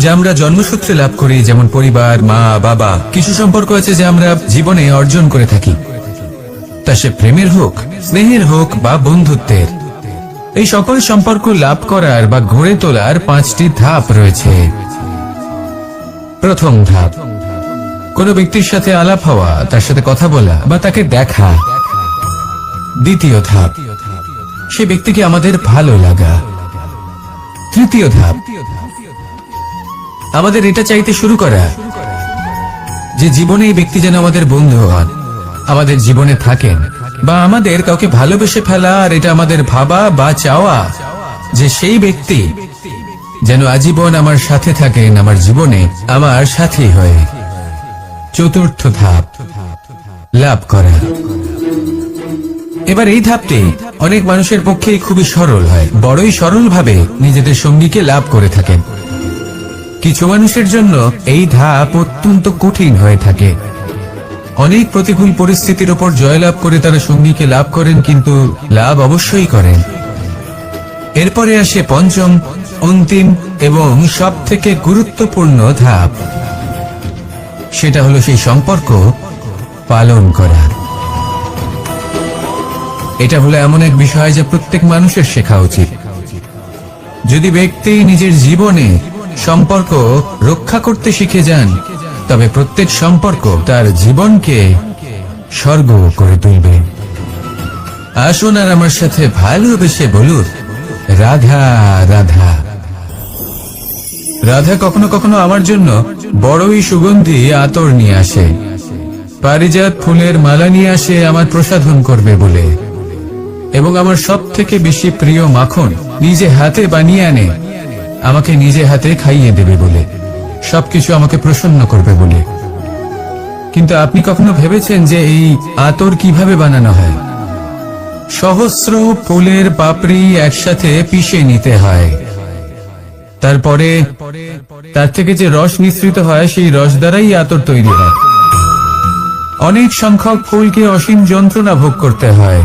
যা আমরা জন্মসূত্রে লাভ করি, যেমন পরিবার, মা, বাবা। কিছু সম্পর্ক আছে যা আমরা জীবনে অর্জন করে থাকি, তা সে প্রেমের হোক, স্নেহের হোক বা বন্ধুত্বের। এই সকল সম্পর্ক লাভ করার বা গড়ে তোলার 5টি ধাপ রয়েছে। প্রথম ধাপ, কোনো ব্যক্তির সাথে আলাপ হওয়া, তার সাথে কথা বলা বা তাকে দেখা। দ্বিতীয় ধাপ, সে ব্যক্তিকে আমাদের ভালো লাগা। তৃতীয় ধাপ, আমাদের এটা চাইতে শুরু করা যে জীবনে এই ব্যক্তি যেন আমাদের বন্ধু হন, আমাদের জীবনে থাকেন, বা আমাদের কাউকে ভালোবেসে ফেলা আর এটা আমাদের ভাবা বা চাওয়া যে সেই ব্যক্তি যেন আজীবন আমার সাথে থাকেন, আমার জীবনে আমার সাথী হয়ে। চতুর্থ ধাপ, লাভ করা। এবার এই ধাপটি অনেক মানুষের পক্ষেই খুবই সরল হয়, বড়ই সরলভাবে নিজেদের সঙ্গীকে লাভ করে থাকেন। কিছু মানুষের জন্য এই ধাপ অত্যন্ত কঠিন হয়ে থাকে। অনেক প্রতিকূল পরিস্থিতির উপর জয়লাভ করে তারা সঙ্গীকে লাভ করেন, কিন্তু লাভ অবশ্যই করেন। এরপরে আসে পঞ্চম, অন্তিম এবং সব থেকে গুরুত্বপূর্ণ ধাপ। সেটা হলো সেই সম্পর্ক পালন করা। এটা হলো এমন এক বিষয় যা প্রত্যেক মানুষের শেখা উচিত। যদি ব্যক্তি নিজের জীবনে সম্পর্ক রক্ষা করতে শিখে যান, তবে প্রত্যেক সম্পর্ক তার জীবনকে স্বর্গ করে তুলবে। আসুন আর আমার সাথে ভালোবেসে বলুন, রাধা রাধা। রাধা কখনো কখনো আমার জন্য বড়ই সুগন্ধি আতর নিয়ে আসে, পারিজাত ফুলের মালা নিয়ে আসে আমার প্রসাধন করবে বলে, এবং আমার সব থেকে বেশি প্রিয় মাখন নিজে হাতে বানিয়ে আনে আমাকে নিজে হাতে খাইয়ে দেবে বলে, সবকিছু আমাকে প্রসন্ন করবে বলে। কিন্তু আপনি কখনো ভেবেছেন যে এই আতর কিভাবে বানানো হয়? সহস্র ফুলের পাপড়ি একসাথে পিষে নিতে হয়, তারপরে তার থেকে যে রস নিঃসৃত হয় সেই রস দ্বারাই আতর তৈরি হয়। অনেক সংখ্যক ফুলকে অসীম যন্ত্রণা ভোগ করতে হয়,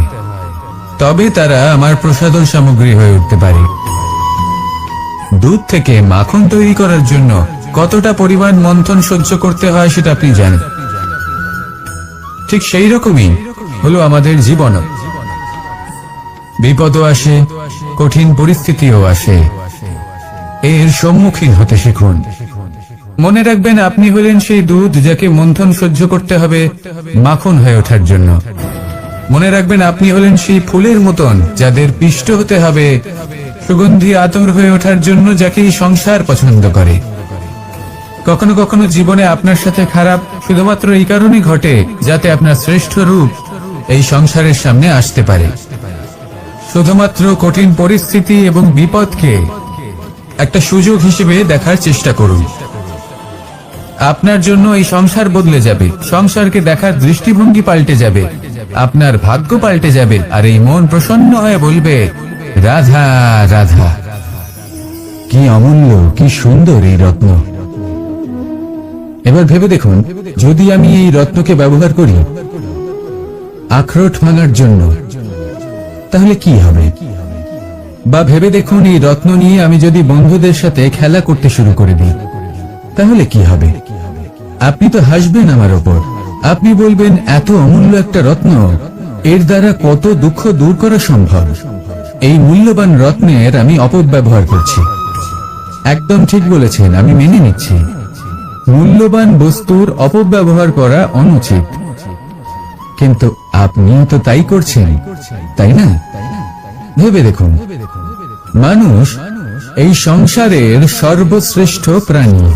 তবে তারা আমার প্রসাধন সামগ্রী হয়ে উঠতে পারে। দুধ থেকে মাখন তৈরি করার জন্য কতটা পরিমাণ মন্থন সহ্য করতে হয় সেটা আপনি জানেন। ঠিক সেই রকমই হলো আমাদের জীবন। বিপদও আসে, কঠিন পরিস্থিতিও আসে, এর সম্মুখীন হতে শিখুন। মনে রাখবেন, আপনি হলেন সেই দুধ যাকে মন্থন সহ্য করতে হবে মাখন হয়ে ওঠার জন্য। মনে রাখবেন, আপনি হলেন সেই ফুলের মতন যাদের পিষ্ট হতে হবে সুগন্ধি আতর হয়ে ওঠার জন্য, যাকে এই সংসার পছন্দ করে। কখনো কখনো জীবনে আপনার সাথে খারাপ শুধুমাত্র এই কারণে ঘটে যাতে আপনার শ্রেষ্ঠ রূপ এই সংসারের সামনে আসতে পারে। শুধুমাত্র কঠিন পরিস্থিতি এবং বিপদকে একটা সুযোগ হিসেবে দেখার চেষ্টা করুন। আপনার জন্য এই সংসার বদলে যাবে, সংসারকে দেখার দৃষ্টিভঙ্গি পাল্টে যাবে, আপনার ভাগ্য পাল্টে যাবে, আর এই মন প্রসন্ন হয়ে বলবে, রাধা রাধা। কি অমূল্য, কি সুন্দর এই রত্ন। এবার ভেবে দেখুন, যদি আমি এই রত্নকে ব্যবহার করি আখরোট ভাঙার জন্য, তাহলে কি হবে? বা ভেবে দেখুন, এই রত্ন নিয়ে আমি যদি বন্ধুদের সাথে খেলা করতে শুরু করে দিই, তাহলে কি হবে? আপনি তো হাসবেন আমার ওপর। আপনি বলবেন, এত অমূল্য একটা রত্ন, এর দ্বারা কত দুঃখ দূর করা সম্ভব। এই মূল্যবান রত্নের আমি অপব্যবহার করছি। একদম ঠিক বলেছেন, আমি মেনে নিচ্ছি। মূল্যবান বস্তুর অপব্যবহার করা অনুচিত, কিন্তু আপনিও তো তাই করছেন, তাই না? ভেবে দেখুন, মানুষ এই সংসারের সর্বশ্রেষ্ঠ প্রাণী,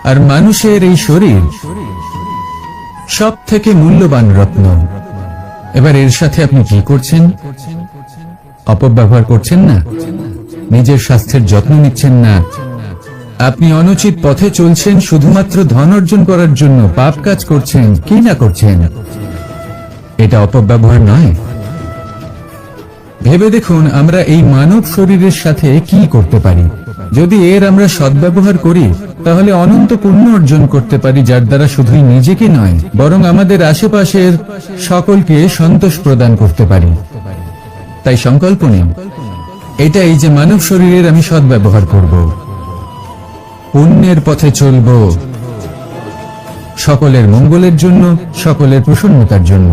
আর মানুষের এই শরীর সব থেকে মূল্যবান রত্ন। এবার এর সাথে আপনি কি করছেন? অপব্যবহার করছেন না, নিজের স্বাস্থ্যের যত্ন নিচ্ছেন না, আপনি অনুচিত পথে চলছেন শুধুমাত্র ধন অর্জন করার জন্য, পাপ কাজ করছেন, কি না করছেন? এটা অপব্যবহার নয়? ভেবে দেখুন, আমরা এই মানব শরীরের সাথে কি করতে পারি। যদি এর আমরা সদ্ব্যবহার করি, তাহলে অনন্ত পুণ্য অর্জন করতে পারি, যার দ্বারা শুধুই নিজেকে নয়, বরং আমাদের আশেপাশের সকলকে সন্তোষ প্রদান করতে পারি। তাই সংকল্প নিন, এটাই যে মানব শরীরের আমি সদ্ব্যবহার করব, পুণ্যের পথে চলব, সকলের মঙ্গলের জন্য, সকলের প্রসন্নতার জন্য।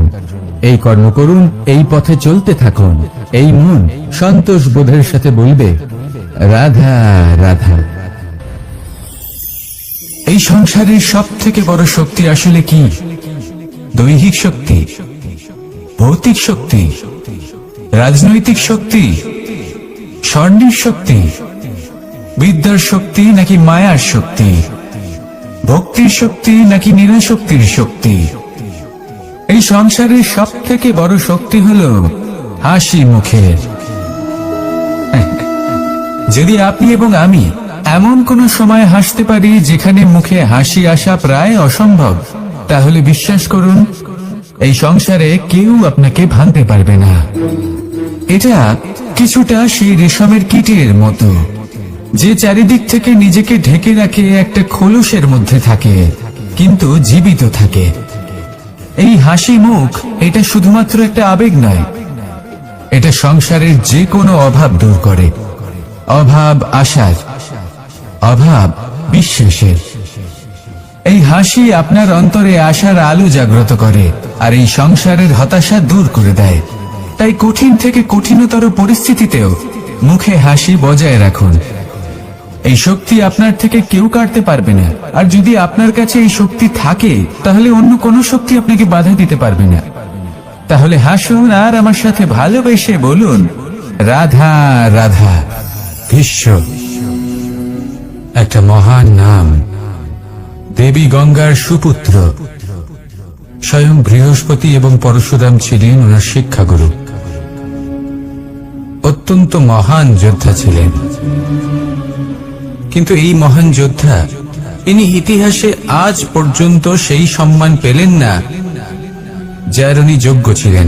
এই কর্ম করুন, এই পথে চলতে থাকুন। এই মন সন্তোষ বোধের সাথে বলবে, রাধা রাধা। এই সংসারের সব থেকে বড় শক্তি আসলে কি? দৈহিক শক্তি, ভৌতিক শক্তি, রাজনৈতিক শক্তি, স্বর্ণের শক্তি, বিদ্যার শক্তি নাকি মায়ার শক্তি, ভক্তির শক্তি নাকি নিরাশক্তির শক্তি? এই সংসারের সব থেকে বড় শক্তি হলো হাসি মুখের। যদি আপনি এবং আমি এমন কোন সময় হাসতে পারি যেখানে মুখে হাসি আসা প্রায় অসম্ভব, তাহলে বিশ্বাস করুন, এই সংসারে কেউ আপনাকে ভাঙতে পারবে না। এটা কিছুটা সেই রেশমের কীটের মতো, যে চারিদিক থেকে নিজেকে ঢেকে রাখে একটা খোলসের মধ্যে থাকে, কিন্তু জীবিত থাকে। এই হাসি মুখ, এটা শুধুমাত্র একটা আবেগ নয়, এটা সংসারের যে কোনো অভাব দূর করে। অভাব আশার, অভাব বিশ্বাসের। এই হাসি আপনার অন্তরে আশার আলো জাগ্রত করে, আর এই সংসারের হতাশা দূর করে দেয়। তাই কঠিন থেকে কঠিনতর পরিস্থিতিতেও মুখে হাসি বজায় রাখুন। এই শক্তি আপনার থেকে কেউ কাটতে পারবে না। আর যদি আপনার কাছে এই শক্তি থাকে, তাহলে অন্য কোনো শক্তি আপনাকে বাধা দিতে পারবে না। তাহলে হাসুন আর আমার সাথে ভালোবেসে বলুন, রাধা রাধা। ভীষ্ম একটা মহান নাম, দেবী গঙ্গার সুপুত্র। স্বয়ং বৃহস্পতি এবং পরশুরাম ছিলেন ওনার শিক্ষাগুরু। অত্যন্ত মহান যোদ্ধা ছিলেন, কিন্তু এই মহান যোদ্ধা, ইনি ইতিহাসে আজ পর্যন্ত সেই সম্মান পেলেন না যার উনি যোগ্য ছিলেন।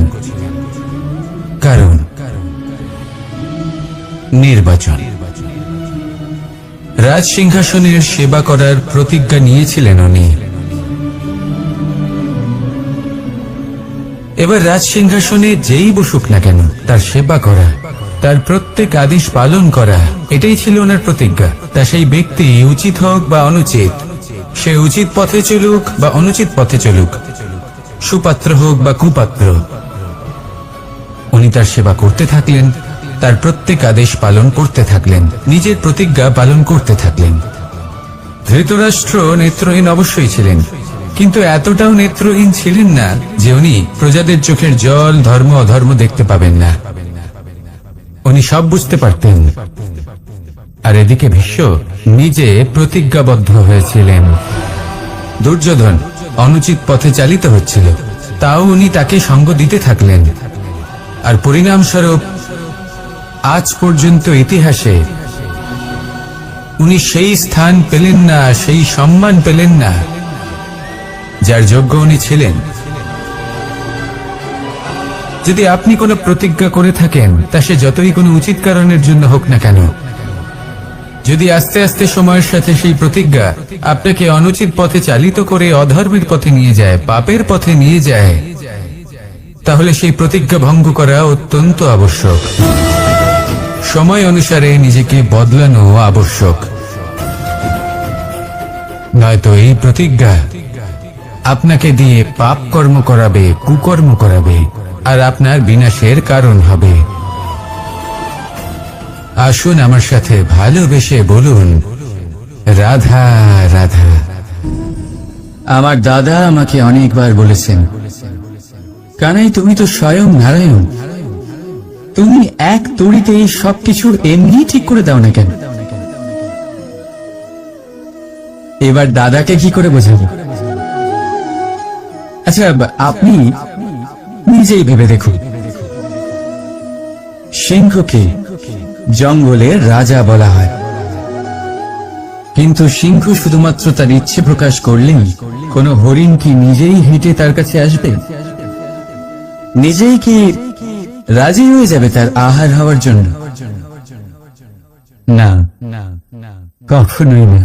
কারণ নির্বাচন। রাজ সিংহাসনের সেবা করার প্রতিজ্ঞা নিয়েছিলেন উনি। এবার রাজ সিংহাসনে যেই বসুক না কেন, তার সেবা করা, তার প্রত্যেক আদেশ পালন করা, এটাই ছিল ওনার প্রতিজ্ঞা। তা সেই ব্যক্তি উচিত হোক বা অনুচিত, সে উচিত পথে চলুক বা অনুচিত পথে চলুক, সুপাত্র হোক বা কুপাত্র, উনি তার সেবা করতে থাকলেন, তার প্রত্যেক আদেশ পালন করতে থাকলেন, নিজের প্রতিজ্ঞা পালন করতে থাকলেন। ধৃতরাষ্ট্র নেত্রহীন অবশ্যই ছিলেন, কিন্তু এতটাও নেত্রহীন ছিলেন না যে উনি প্রজাদের চোখের জল, ধর্ম অধর্ম দেখতে পাবেন না। উনি সব বুঝতে পারতেন। আর এদিকে ভীষ্ম নিজে প্রতিজ্ঞাবদ্ধ হয়েছিলেন। দুর্যোধন অনুচিত পথে চালিত হচ্ছিল, তাও উনি তাকে সঙ্গ দিতে থাকলেন। আর পরিণামস্বরূপ আজ পর্যন্ত ইতিহাসে উনি সেই স্থান পেলেন না, সেই সম্মান পেলেন না যার যোগ্য উনি ছিলেন। যদি আপনি কোনো প্রতিজ্ঞা করে থাকেন, তা সে যতই কোনো উচিত কারণের জন্য হোক না কেন, যদি আস্তে আস্তে সময়ের সাথে সেই প্রতিজ্ঞা আপনাকে অনুচিত পথে চালিত করে অধর্মের পথে নিয়ে যায়, পাপের পথে নিয়ে যায়, তাহলে সেই প্রতিজ্ঞা ভঙ্গ করা অত্যন্ত আবশ্যক। সময় অনুসারে নিজেকে বদলানো আবশ্যক, নয়তো এই প্রতিজ্ঞা আপনাকে দিয়ে পাপ কর্ম করাবে, কুকর্ম করাবে, আর আপনার বিনাশের কারণ হবে। আসুন আমার সাথে ভালোবেসে বলুন, রাধা রাধা। আমার দাদা আমাকে অনেকবার বলেছেন, কানাই তুমি তো স্বয়ং নারায়ণ, তুমি এক তড়িতে সবকিছু এমনি ঠিক করে দাও না কেন? এবার দাদাকে কি করে বোঝাবো? আচ্ছা, আপনি নিজেই ভেবে দেখুন, সিংহকে জঙ্গলের রাজা বলা হয়, কিন্তু সিংহ শুধুমাত্র তার ইচ্ছে প্রকাশ করলেই কোনো হরিণ কি নিজেই হেঁটে তার কাছে আসবে? নিজেই কি রাজি হয়ে যাবে তার আহার হওয়ার জন্য? না, কখনোই না।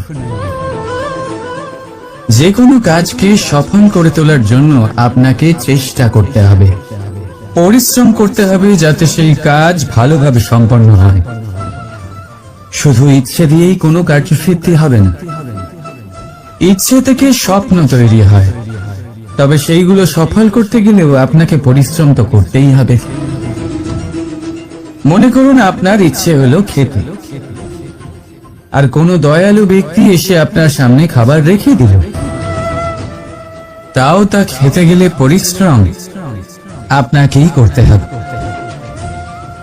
যে কোনো কাজকে সফল করে তোলার জন্য আপনাকে চেষ্টা করতে হবে, পরিশ্রম করতে হবে, যাতে সেই কাজ ভালোভাবে সম্পন্ন হয়। শুধু ইচ্ছে দিয়েই কোনো কার্যসিদ্ধি হবে না। ইচ্ছে থেকে স্বপ্ন তৈরি হয়, তবে সেইগুলো সফল করতে গেলেও আপনাকে পরিশ্রম তো করতেই হবে। মনে করুন আপনার ইচ্ছে হলো খেতে, আর কোনো দয়ালু ব্যক্তি এসে আপনার সামনে খাবার রেখে দিল। তাও তা খেতে গেলে পরিশ্রম আপনাকেই করতে হবে।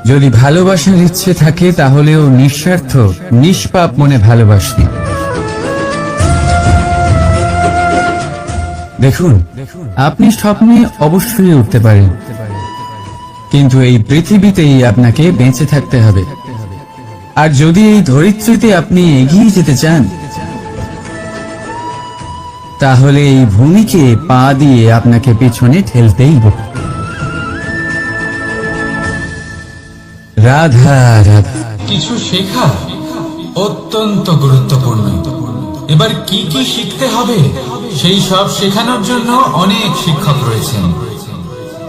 যদি ভালোবাসার ইচ্ছে থাকে তাহলেও নিঃস্বার্থ নিষ্পাপ মনে ভালোবাসি। দেখুন, আপনি স্বপ্নে অবশ্যই উঠতে পারেন, কিন্তু এই পৃথিবীতেই আপনাকে বেঁচে থাকতে হবে। আর যদি এই ধরিত্রীতে আপনি এগিয়ে যেতে চান, তাহলে এই ভূমিকে পা দিয়ে আপনাকে পেছনে ঠেলতেই হবে। রাধা রাধা। কিছু শেখা অত্যন্ত গুরুত্বপূর্ণ। এবার কি কি শিখতে হবে সেই সব শেখানোর জন্য অনেক শিক্ষক রয়েছেন,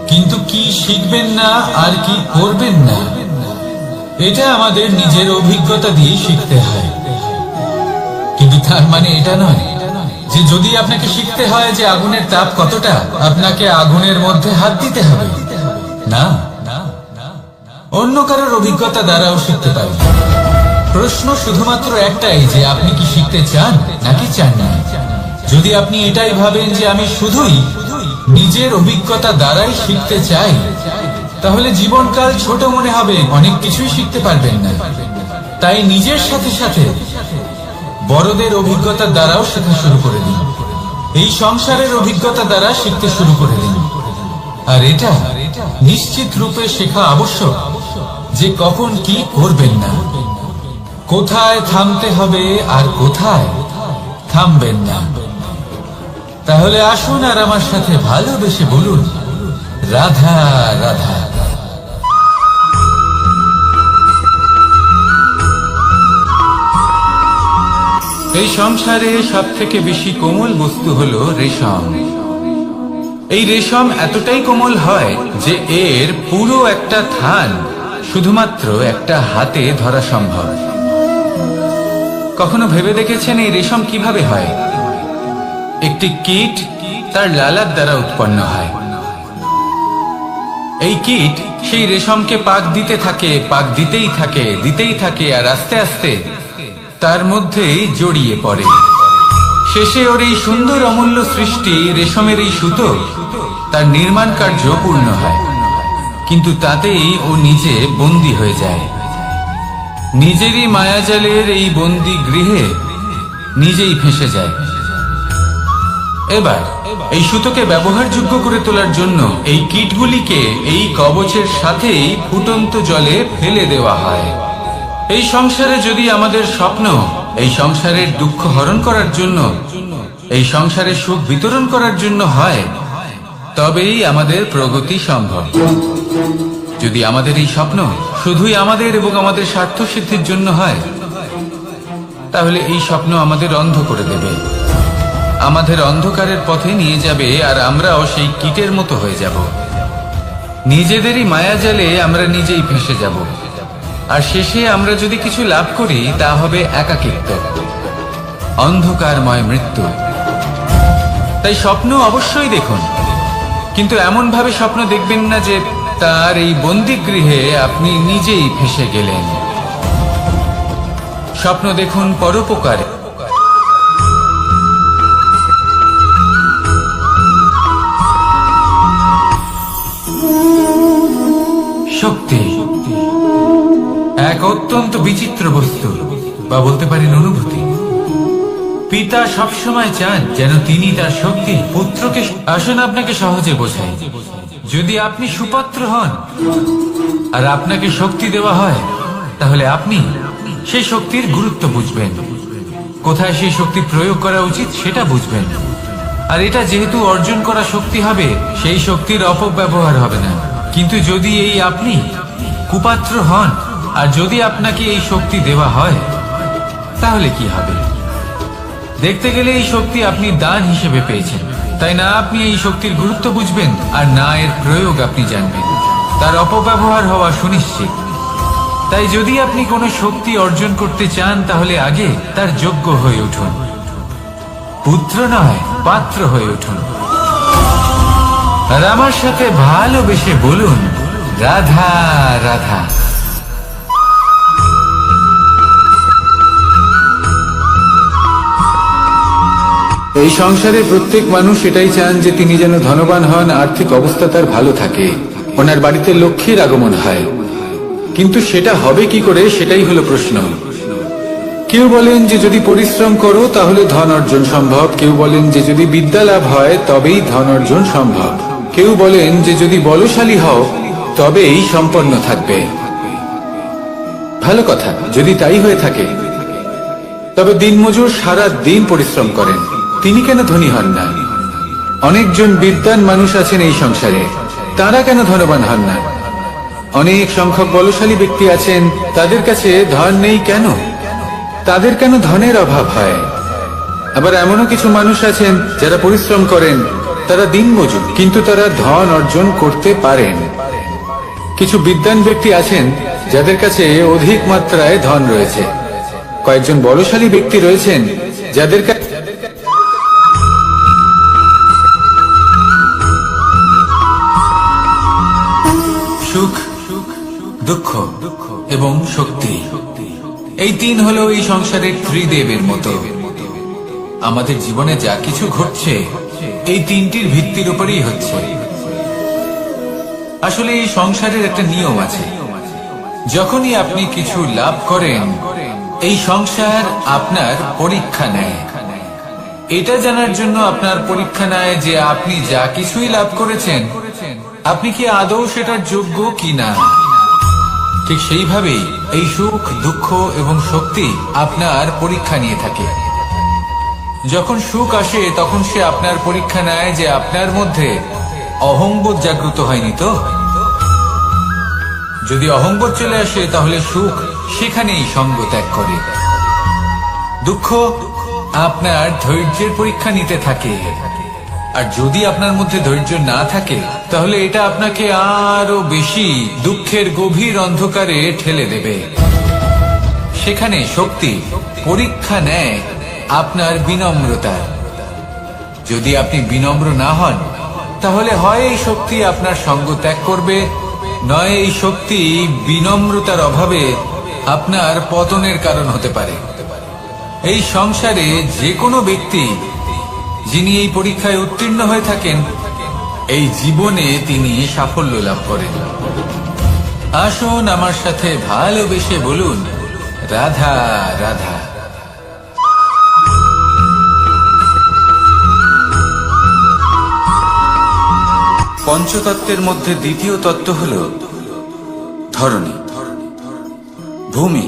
কিন্তু কি শিখবেন না আর কি করবেন না এটা আমাদের নিজের অভিজ্ঞতা দিয়ে শিখতে হয়। কিন্তু তার মানে এটা নয় যে যদি আপনাকে শিখতে হয় যে আগুনের তাপ কতটা, আপনাকে আগুনের মধ্যে হাত দিতে হবে। না, অন্য কারোর অভিজ্ঞতা দ্বারাও শিখতে পারবেন। প্রশ্ন শুধুমাত্র একটাই যে আপনি কি শিখতে চান নাকি চান না। যদি আপনি এটাই ভাবেন যে আমি শুধুই নিজের অভিজ্ঞতা দ্বারাই শিখতে চাই, তাহলে জীবনকাল ছোট মনে হবে, অনেক কিছুই শিখতে পারবেন না। তাই নিজের সাথে সাথে বড়দের অভিজ্ঞতা দ্বারাও শেখা শুরু করে দিন। এই সংসারের অভিজ্ঞতা দ্বারা শিখতে শুরু করে দিন। আর এটা নিশ্চিত রূপে শেখা আবশ্যক যে কখন কি করবেন না, কোথায় থামতে হবে আর কোথায় থামবেন না। তাহলে আসুন আর আমার সাথে ভালোবেসে বলুন, রাধা রাধা। এই সংসারে সব থেকে বেশি কোমল বস্তু হলো রেশম। এই রেশম এতটাই কোমল হয় যে এর পুরো একটা থান শুধুমাত্র একটা হাতে ধরা সম্ভব। কখনো ভেবে দেখেছেন এই রেশম কিভাবে হয়? একটি কীট তার লালার দ্বারা উৎপন্ন হয়। এই কীট সেই রেশমকে পাক দিতে থাকে, পাক দিতেই থাকে, আর আস্তে আস্তে তার মধ্যেই জড়িয়ে পড়ে। শেষে ওর এই সুন্দর অমূল্য সৃষ্টি রেশমের এই সুতো তার নির্মাণ কার্য পূর্ণ হয়, কিন্তু তাতেই ও নিজে বন্দী হয়ে যায়। নিজেরই মায়াজালের এই বন্দী গৃহে নিজেই ফেঁসে যায়। এবার এই সুতোকে ব্যবহারযোগ্য করে তোলার জন্য এই কীটগুলিকে এই কবচের সাথেই ফুটন্ত জলে ফেলে দেওয়া হয়। এই সংসারে যদি আমাদের স্বপ্ন এই সংসারের দুঃখ হরণ করার জন্য, এই সংসারে সুখ বিতরণ করার জন্য হয়, তবেই আমাদের প্রগতি সম্ভব। যদি আমাদের এই স্বপ্ন শুধুই আমাদের এবং আমাদের স্বার্থ সিদ্ধির জন্য হয়, তাহলে এই স্বপ্ন আমাদের অন্ধ করে দেবে, আমাদের অন্ধকারের পথে নিয়ে যাবে, আর আমরাও সেই কীটের মতো হয়ে যাব। নিজেদেরই মায়াজালে আমরা নিজেই ফেঁসে যাব, আর শেষে আমরা যদি কিছু লাভ করি তা হবে একাকিত্ব, অন্ধকারময় মৃত্যু। তাই স্বপ্ন অবশ্যই দেখুন, কিন্তু এমন ভাবে স্বপ্ন দেখবেন না যে তার এই বন্দিগৃহে আপনি নিজেই ফেঁসে গেলেন। স্বপ্ন দেখুন পরোপকারে। শক্তি এক অত্যন্ত বিচিত্র বস্তু, বা বলতে পারেন অনুভূতি। পিতা সবসময় চান যেন তিনি তার শক্তি পুত্রকে। আসুন আপনাকে সহজে বোঝাই। যদি আপনি সুপাত্র হন আর আপনাকে শক্তি দেওয়া হয়, তাহলে আপনি সেই শক্তির গুরুত্ব বুঝবেন, কোথায় সেই শক্তি প্রয়োগ করা উচিত সেটা বুঝবেন। আর এটা যেহেতু অর্জন করা শক্তি হবে, সেই শক্তির অপব্যবহার হবে না। কিন্তু যদি এই আপনি কুপাত্র হন আর যদি আপনাকে এই শক্তি দেওয়া হয়, তাহলে কি হবে? দেখতে গেলে এই শক্তি আপনি দান হিসেবে পেয়েছেন, তাই না আপনি এই শক্তির গুরুত্ব বুঝবেন আর না এর প্রয়োগ আপনি জানবেন। তার অপব্যবহার হওয়া সুনিশ্চিত। তাই যদি আপনি কোনো শক্তি অর্জন করতে চান তাহলে আগে তার যোগ্য হয়ে উঠুন, পুত্র নয় পাত্র হয়ে উঠুন। আর আমার সাথে ভালোবেসে বলুন, রাধা রাধা। এই সংসারে প্রত্যেক মানুষ এটাই চান যে তিনি যেন ধনবান হন, আর্থিক অবস্থা তার ভালো থাকে, ওনার বাড়িতে লক্ষ্মীর আগমন হয়। কিন্তু সেটা হবে কি করে, সেটাই হলো প্রশ্ন। কেউ বলেন যে যদি পরিশ্রম করো তাহলে ধন অর্জন সম্ভব, কেউ বলেন যে যদি বিদ্যা লাভ হয় তবেই ধন অর্জন সম্ভব, কেউ বলেন যে যদি বলশালী হও তবেই সম্পন্ন থাকবে। ভালো কথা, যদি তাই হয়ে থাকে, তবে দিনমজুর সারা দিন পরিশ্রম করেন, তিনি কেন ধনী হন না? অনেকজন বিদ্বান মানুষ আছেন এই সংসারে, তারা কেন ধনবান হন না? অনেক সংখ্যক বলশালী ব্যক্তি আছেন, তাদের কাছে ধন নেই কেন? তাদের কেন ধনের অভাব হয়? আবার এমনও কিছু মানুষ আছেন যারা পরিশ্রম করেন, তারা দিনমজুর, কিন্তু তারা ধন অর্জন করতে পারেন। কিছু বিদ্বান ব্যক্তি আছেন যাদের কাছে অধিক মাত্রায় ধন রয়েছে, কয়েকজন বলশালী ব্যক্তি রয়েছেন যাদের কাছে সুখ, দুঃখ এবং শক্তি, এই তিন হলো এই সংসারের ত্রিদেবের মতো। আমাদের জীবনে যা কিছু ঘটছে এই তিনটির ভিত্তির উপরেই হচ্ছে। আসলে এই সংসারের একটা নিয়ম আছে, যখনই আপনি কিছু লাভ করেন এই সংসার আপনার পরীক্ষা নেয়। এটা জানার জন্য আপনার পরীক্ষা নেয় যে আপনি যা কিছুই লাভ করেছেন আপনি কি আদৌ সেটার যোগ্য কিনা। ঠিক সেইভাবেই এই সুখ, দুঃখ এবং শক্তি আপনার পরীক্ষা নিয়ে থাকে। যখন সুখ আসে তখন সে আপনার পরীক্ষা নেয় যে আপনার মধ্যে অহংবোধ জাগ্রত হয়নি তো। যদি অহংবোধ চলে আসে তাহলে সুখ সেখানেই সঙ্গ ত্যাগ করে। দুঃখ আপনার ধৈর্যের পরীক্ষা নিতে থাকে, আর যদি আপনার মধ্যে ধৈর্য না থাকে তাহলে এটা আপনাকে আরো বেশি দুঃখের গভীর অন্ধকারে ঠেলে দেবে। সেখানে শক্তি পরীক্ষা নেয় আপনার বিনম্রতা। যদি আপনি বিনম্র না হন তাহলে হয় এই শক্তি আপনার সঙ্গ ত্যাগ করবে, নয় এই শক্তি বিনম্রতার অভাবে আপনার পতনের কারণ হতে পারে। এই সংসারে যে কোনো ব্যক্তি যিনি এই পরীক্ষায় উত্তীর্ণ হয়ে থাকেন এই জীবনে তিনি সাফল্য লাভ করেন। আসুন আমার সাথে ভালোবেসে বলুন, রাধা রাধা। পঞ্চতত্ত্বের মধ্যে দ্বিতীয় তত্ত্ব হল ধরণী, ভূমি,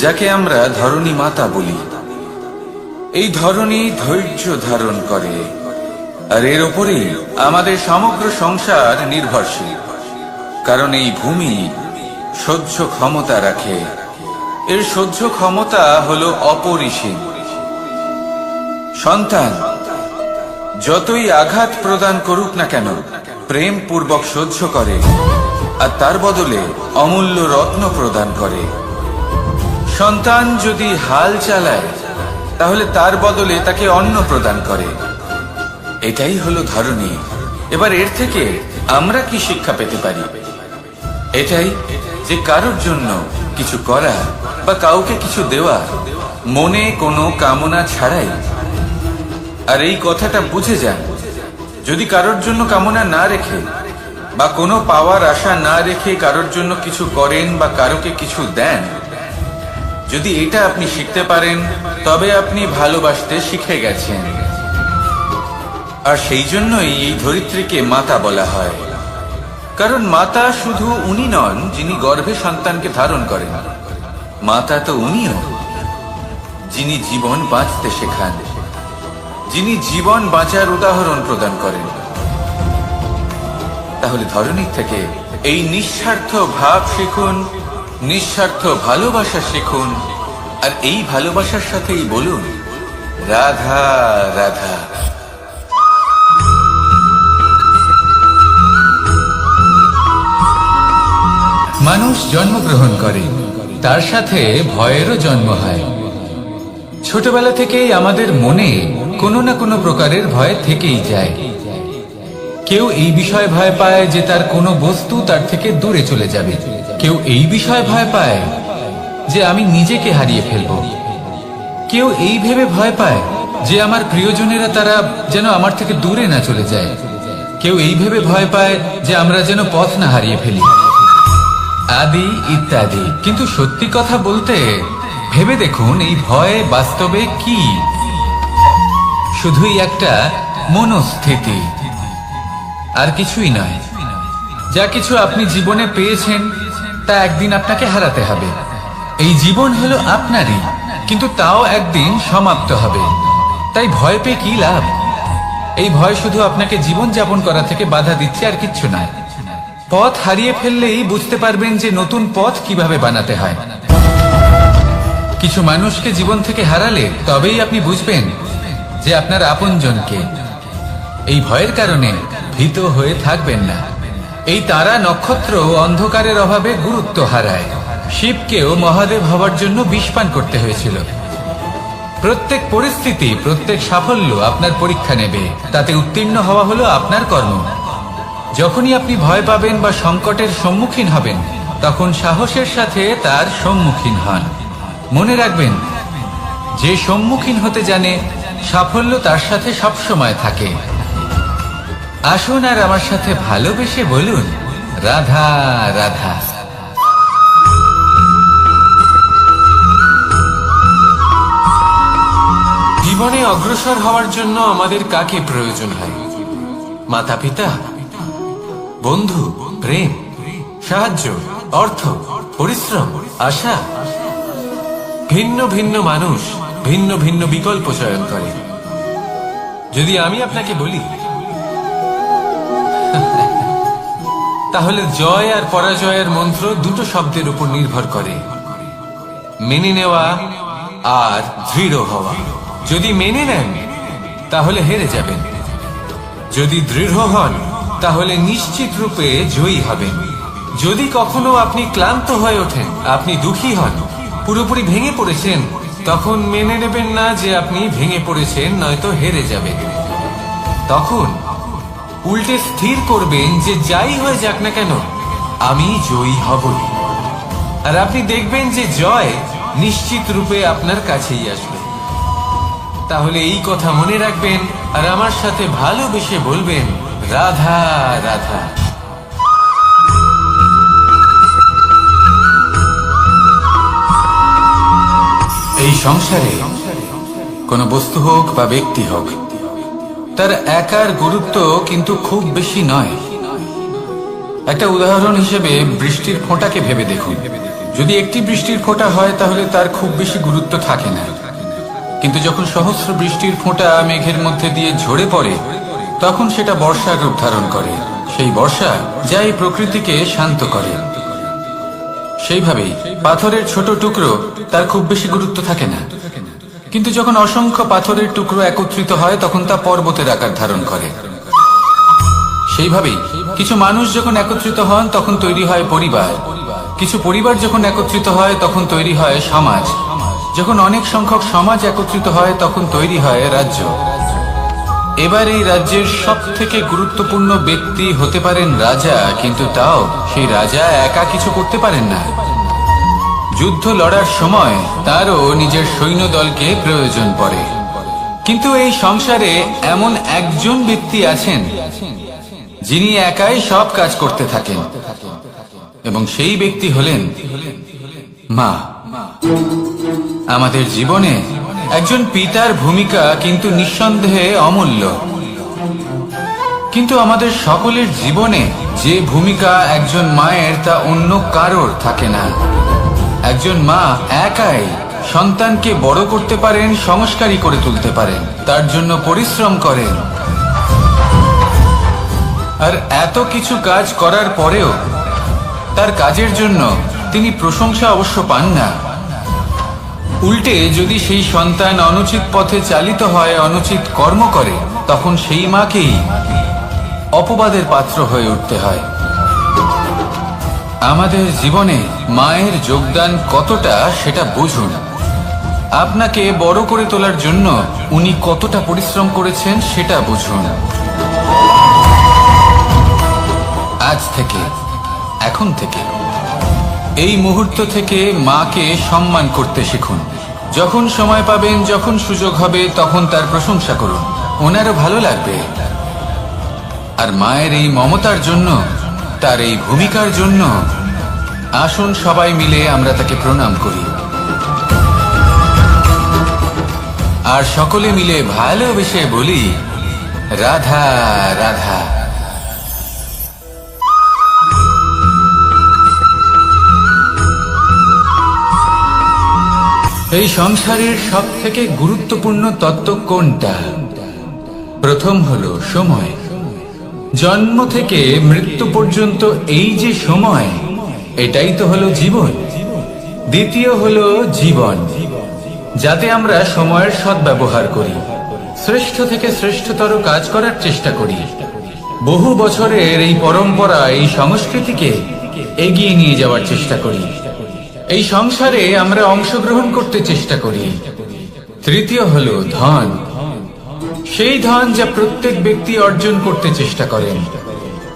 যাকে আমরা ধরণী মাতা বলি। এই ধরণী ধৈর্য ধারণ করে, আর এর ওপরেই আমাদের সমগ্র সংসার নির্ভরশীল। কারণ এই ভূমি সহ্য ক্ষমতা রাখে, এর সহ্য ক্ষমতা হলো অপরিসীম। সন্তান যতই আঘাত প্রদান করুক না কেন প্রেম পূর্বক সহ্য করে, আর তার বদলে অমূল্য রত্ন প্রদান করে। সন্তান যদি হাল চালায় তাহলে তার বদলে তাকে অন্ন প্রদান করে। এটাই হলো ধরণী। এবার এর থেকে আমরা কি শিক্ষা পেতে পারি? এটাই যে কারোর জন্য কিছু করা বা কাউকে কিছু দেওয়া মনে কোনো কামনা ছাড়াই। আর এই কথাটা বুঝে যান, যদি কারোর জন্য কামনা না রেখে বা কোনো পাওয়ার আশা না রেখে কারোর জন্য কিছু করেন বা কারোকে কিছু দেন, যদি এটা আপনি শিখতে পারেন তবে আপনি ভালোবাসতে শিখে গেছেন। আর সেই জন্যই এই ধরিত্রীকে মাতা বলা হয়। কারণ মাতা শুধু উনি নন যিনি গর্ভে সন্তানকে ধারণ করেন, মাতা তো উনিও যিনি জীবন বাঁচতে শেখান, যিনি জীবন বাঁচার উদাহরণ প্রদান করেন। তাহলে ধরণীর থেকে এই নিঃস্বার্থ ভাব শিখুন, নিঃস্বার্থ ভালোবাসা শিখুন, আর এই ভালোবাসার সাথেই বলুন, রাধা রাধা। মানুষ জন্মগ্রহণ করে, তার সাথে ভয়েরও জন্ম হয়। ছোটবেলা থেকেই আমাদের মনে কোনো না কোনো প্রকারের ভয় থেকেই যায়। কেউ এই বিষয়ে ভয় পায় যে তার কোনো বস্তু তার থেকে দূরে চলে যাবে, কেউ এই বিষয়ে ভয় পায় যে আমি নিজেকে হারিয়ে ফেলব, কেউ এই ভেবে ভয় পায় যে আমার প্রিয়জনেরা তারা যেন আমার থেকে দূরে না চলে যায়, কেউ এই ভেবে ভয় পায় যে আমরা যেন পথ না হারিয়ে ফেলি, আদি ইত্যাদি। কিন্তু সত্যি কথা বলতে ভেবে দেখুন, এই ভয় বাস্তবে কি? শুধুই একটা মনস্থিতি, আর কিছুই নয়। যা কিছু আপনি জীবনে পেয়েছেন তা একদিন আপনাকে হারাতে হবে। এই জীবন হলো আপনারই, কিন্তু তাও একদিন সমাপ্ত হবে। তাই ভয় পেয়ে কি লাভ? এই ভয় শুধু আপনাকে জীবন যাপন করা থেকে বাধা দিচ্ছে, আর কিচ্ছু নয়। পথ হারিয়ে ফেললেই বুঝতে পারবেন যে নতুন পথ কিভাবে বানাতে হয়। কিছু মানুষকে জীবন থেকে হারালে তবেই আপনি বুঝবেন যে আপনার আপনজনকে। এই ভয়ের কারণে ভীত হয়ে থাকবেন না। এই তারা নক্ষত্র অন্ধকারের অভাবে গুরুত্ব হারায়। শিবকেও মহাদেব হওয়ার জন্য বিষ পান করতে হয়েছিল। প্রত্যেক পরিস্থিতি, প্রত্যেক সাফল্য আপনার পরীক্ষা নেবে, তাতে উত্তীর্ণ হওয়া হলো আপনার কর্ম। যখনই আপনি ভয় পাবেন বা সংকটের সম্মুখীন হবেন, তখন সাহসের সাথে তার সম্মুখীন হন। মনে রাখবেন, যে সম্মুখীন হতে জানে সাফল্য তার সাথে সবসময় থাকে। আসুন আর আমার সাথে ভালোবেসে বলুন, রাধা রাধা। জীবনে অগ্রসর হওয়ার জন্য আমাদের কাকে প্রয়োজন হয়? মাতা পিতা, বন্ধু, প্রেম, সাহায্য, অর্থ, পরিশ্রম, আশা। ভিন্ন ভিন্ন মানুষ ভিন্ন ভিন্ন বিকল্প চয়ন করে। যদি আমি আপনাকে বলি, তাহলে জয় আর পরাজয়ের মন্ত্র দুটো শব্দের উপর নির্ভর করে, মেনে নেওয়া আর দৃঢ় হওয়া। যদি মেনে নেন তাহলে হেরে যাবেন, যদি দৃঢ় হন তাহলে নিশ্চিত রূপে জয়ী হবেন। যদি কখনো আপনি ক্লান্ত হয়ে ওঠেন, আপনি দুঃখী হন, পুরোপুরি ভেঙে পড়েছেন, তখন মেনে নেবেন না যে আপনি ভেঙে পড়েছেন, নয়তো হেরে যাবেন। তখন উল্টে স্থির করবেন যে যাই হয়ে যাক না কেন, আমি জয়ী হবই। আর আপনি দেখবেন যে জয় নিশ্চিত রূপে আপনার কাছেই আসবে। তাহলে এই কথা মনে রাখবেন আর আমার সাথে ভালোবেসে বলবেন, রাধা রাধা। এই সংসারে কোনো বস্তু হোক বা ব্যক্তি হোক, তার একার গুরুত্ব কিন্তু খুব বেশি নয়। একটা উদাহরণ হিসেবে বৃষ্টির ফোঁটাকে ভেবে দেখুন। যদি একটি বৃষ্টির ফোঁটা হয় তাহলে তার খুব বেশি গুরুত্ব থাকে না, কিন্তু যখন সহস্র বৃষ্টির ফোঁটা মেঘের মধ্যে দিয়ে ঝরে পড়ে, তখন সেটা বর্ষার রূপ ধারণ করে। সেই বর্ষা যা এই প্রকৃতিকে শান্ত করে। সেইভাবেই পাথরের ছোট টুকরো, তার খুব বেশি গুরুত্ব থাকে না, কিন্তু যখন অসংখ্য পাথরের টুকরো একত্রিত হয় তখন তা পর্বতের আকার ধারণ করে। সেইভাবেই কিছু মানুষ যখন একত্রিত হন তখন তৈরি হয় পরিবার, কিছু পরিবার যখন একত্রিত হয় তখন তৈরি হয় সমাজ, যখন অনেক সংখ্যক সমাজ একত্রিত হয় তখন তৈরি হয় রাজ্য। এবার এই রাজ্যের সব থেকে গুরুত্বপূর্ণ ব্যক্তি হতে পারেন রাজা, কিন্তু তাও সেই রাজা একা কিছু করতে পারেন না। যুদ্ধ লড়ার সময় তারও নিজের সৈন্যদলকে প্রয়োজন পড়ে। কিন্তু এই সংসারে এমন একজন ব্যক্তি আছেন যিনি একাই সব কাজ করতে থাকেন, এবং সেই ব্যক্তি হলেন মা। আমাদের জীবনে একজন পিতার ভূমিকা কিন্তু নিঃসন্দেহে অমূল্য, কিন্তু আমাদের সকলের জীবনে যে ভূমিকা একজন মায়ের তা অন্য কারোর থাকে না। একজন মা একাই সন্তানকে বড় করতে পারেন, সংস্কারী করে তুলতে পারেন, তার জন্য পরিশ্রম করেন। আর এত কিছু কাজ করার পরেও তার কাজের জন্য তিনি প্রশংসা অবশ্য পান না। উল্টে যদি সেই সন্তান অনুচিত পথে চালিত হয়, অনুচিত কর্ম করে, তখন সেই মাকেই অপবাদের পাত্র হয়ে উঠতে হয়। আমাদের জীবনে মায়ের যোগদান কতটা সেটা বুঝুন। আপনাকে বড় করে তোলার জন্য উনি কতটা পরিশ্রম করেছেন সেটা বুঝুন। আজ থেকে, এখন থেকে, এই মুহূর্ত থেকে মাকে সম্মান করতে শিখুন। যখন সময় পাবেন, যখন সুযোগ হবে, তখন তার প্রশংসা করুন। ওনারও ভালো লাগবে। আর মায়ের এই মমতার জন্য, তার এই ভূমিকার জন্য আসুন সবাই মিলে আমরা তাকে প্রণাম করি। আর সকলে মিলে ভালোবেসে বলি, রাধা রাধা। এই সংসারের সব থেকে গুরুত্বপূর্ণ তত্ত্ব কোনটা? প্রথম হলো সময়। জন্ম থেকে মৃত্যু পর্যন্ত এই যে সময়, এটাই তো হলো জীবন। দ্বিতীয় হলো জীবন, যাতে আমরা সময়ের সদ্ব্যবহার করি, শ্রেষ্ঠ থেকে শ্রেষ্ঠতর কাজ করার চেষ্টা করি। বহু বছরের এই পরম্পরা, এই সংস্কৃতিকে এগিয়ে নিয়ে যাওয়ার চেষ্টা করি। এই সংসারে আমরা অংশগ্রহণ করতে চেষ্টা করি। তৃতীয় হলো ধন, সেই ধন যা প্রত্যেক ব্যক্তি অর্জন করতে চেষ্টা করেন।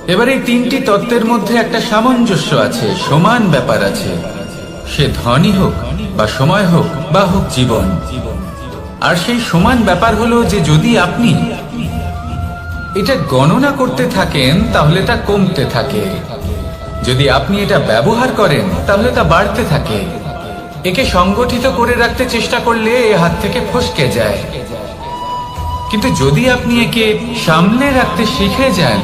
এবার এই তিনটি তত্ত্বের মধ্যে একটা সামঞ্জস্য আছে, সমান ব্যাপার আছে। সে ধনই হোক বা সময় হোক বা হোক জীবন। আর সেই সমান ব্যাপার হলো যে যদি আপনি এটা গণনা করতে থাকেন তাহলে তা কমতে থাকে, যদি আপনি এটা ব্যবহার করেন তাহলে তা বাড়তে থাকে। একে সংগঠিত করে রাখতে চেষ্টা করলে এ হাত থেকে ফসকে যায়। কিন্তু যদি আপনি একে সামনে রাখতে শিখে যান,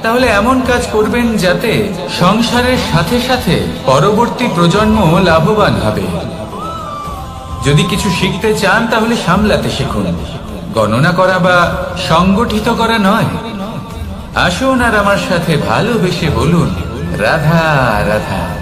তাহলে এমন কাজ করবেন যাতে সংসারের সাথে সাথে পরবর্তী প্রজন্ম লাভবান হবে। যদি কিছু শিখতে চান তাহলে সামলাতে শিখুন, গণনা করা বা সংগঠিত করা নয়। আসুন আর আমার সাথে ভালোবেসে বলুন, রাধা রাধা।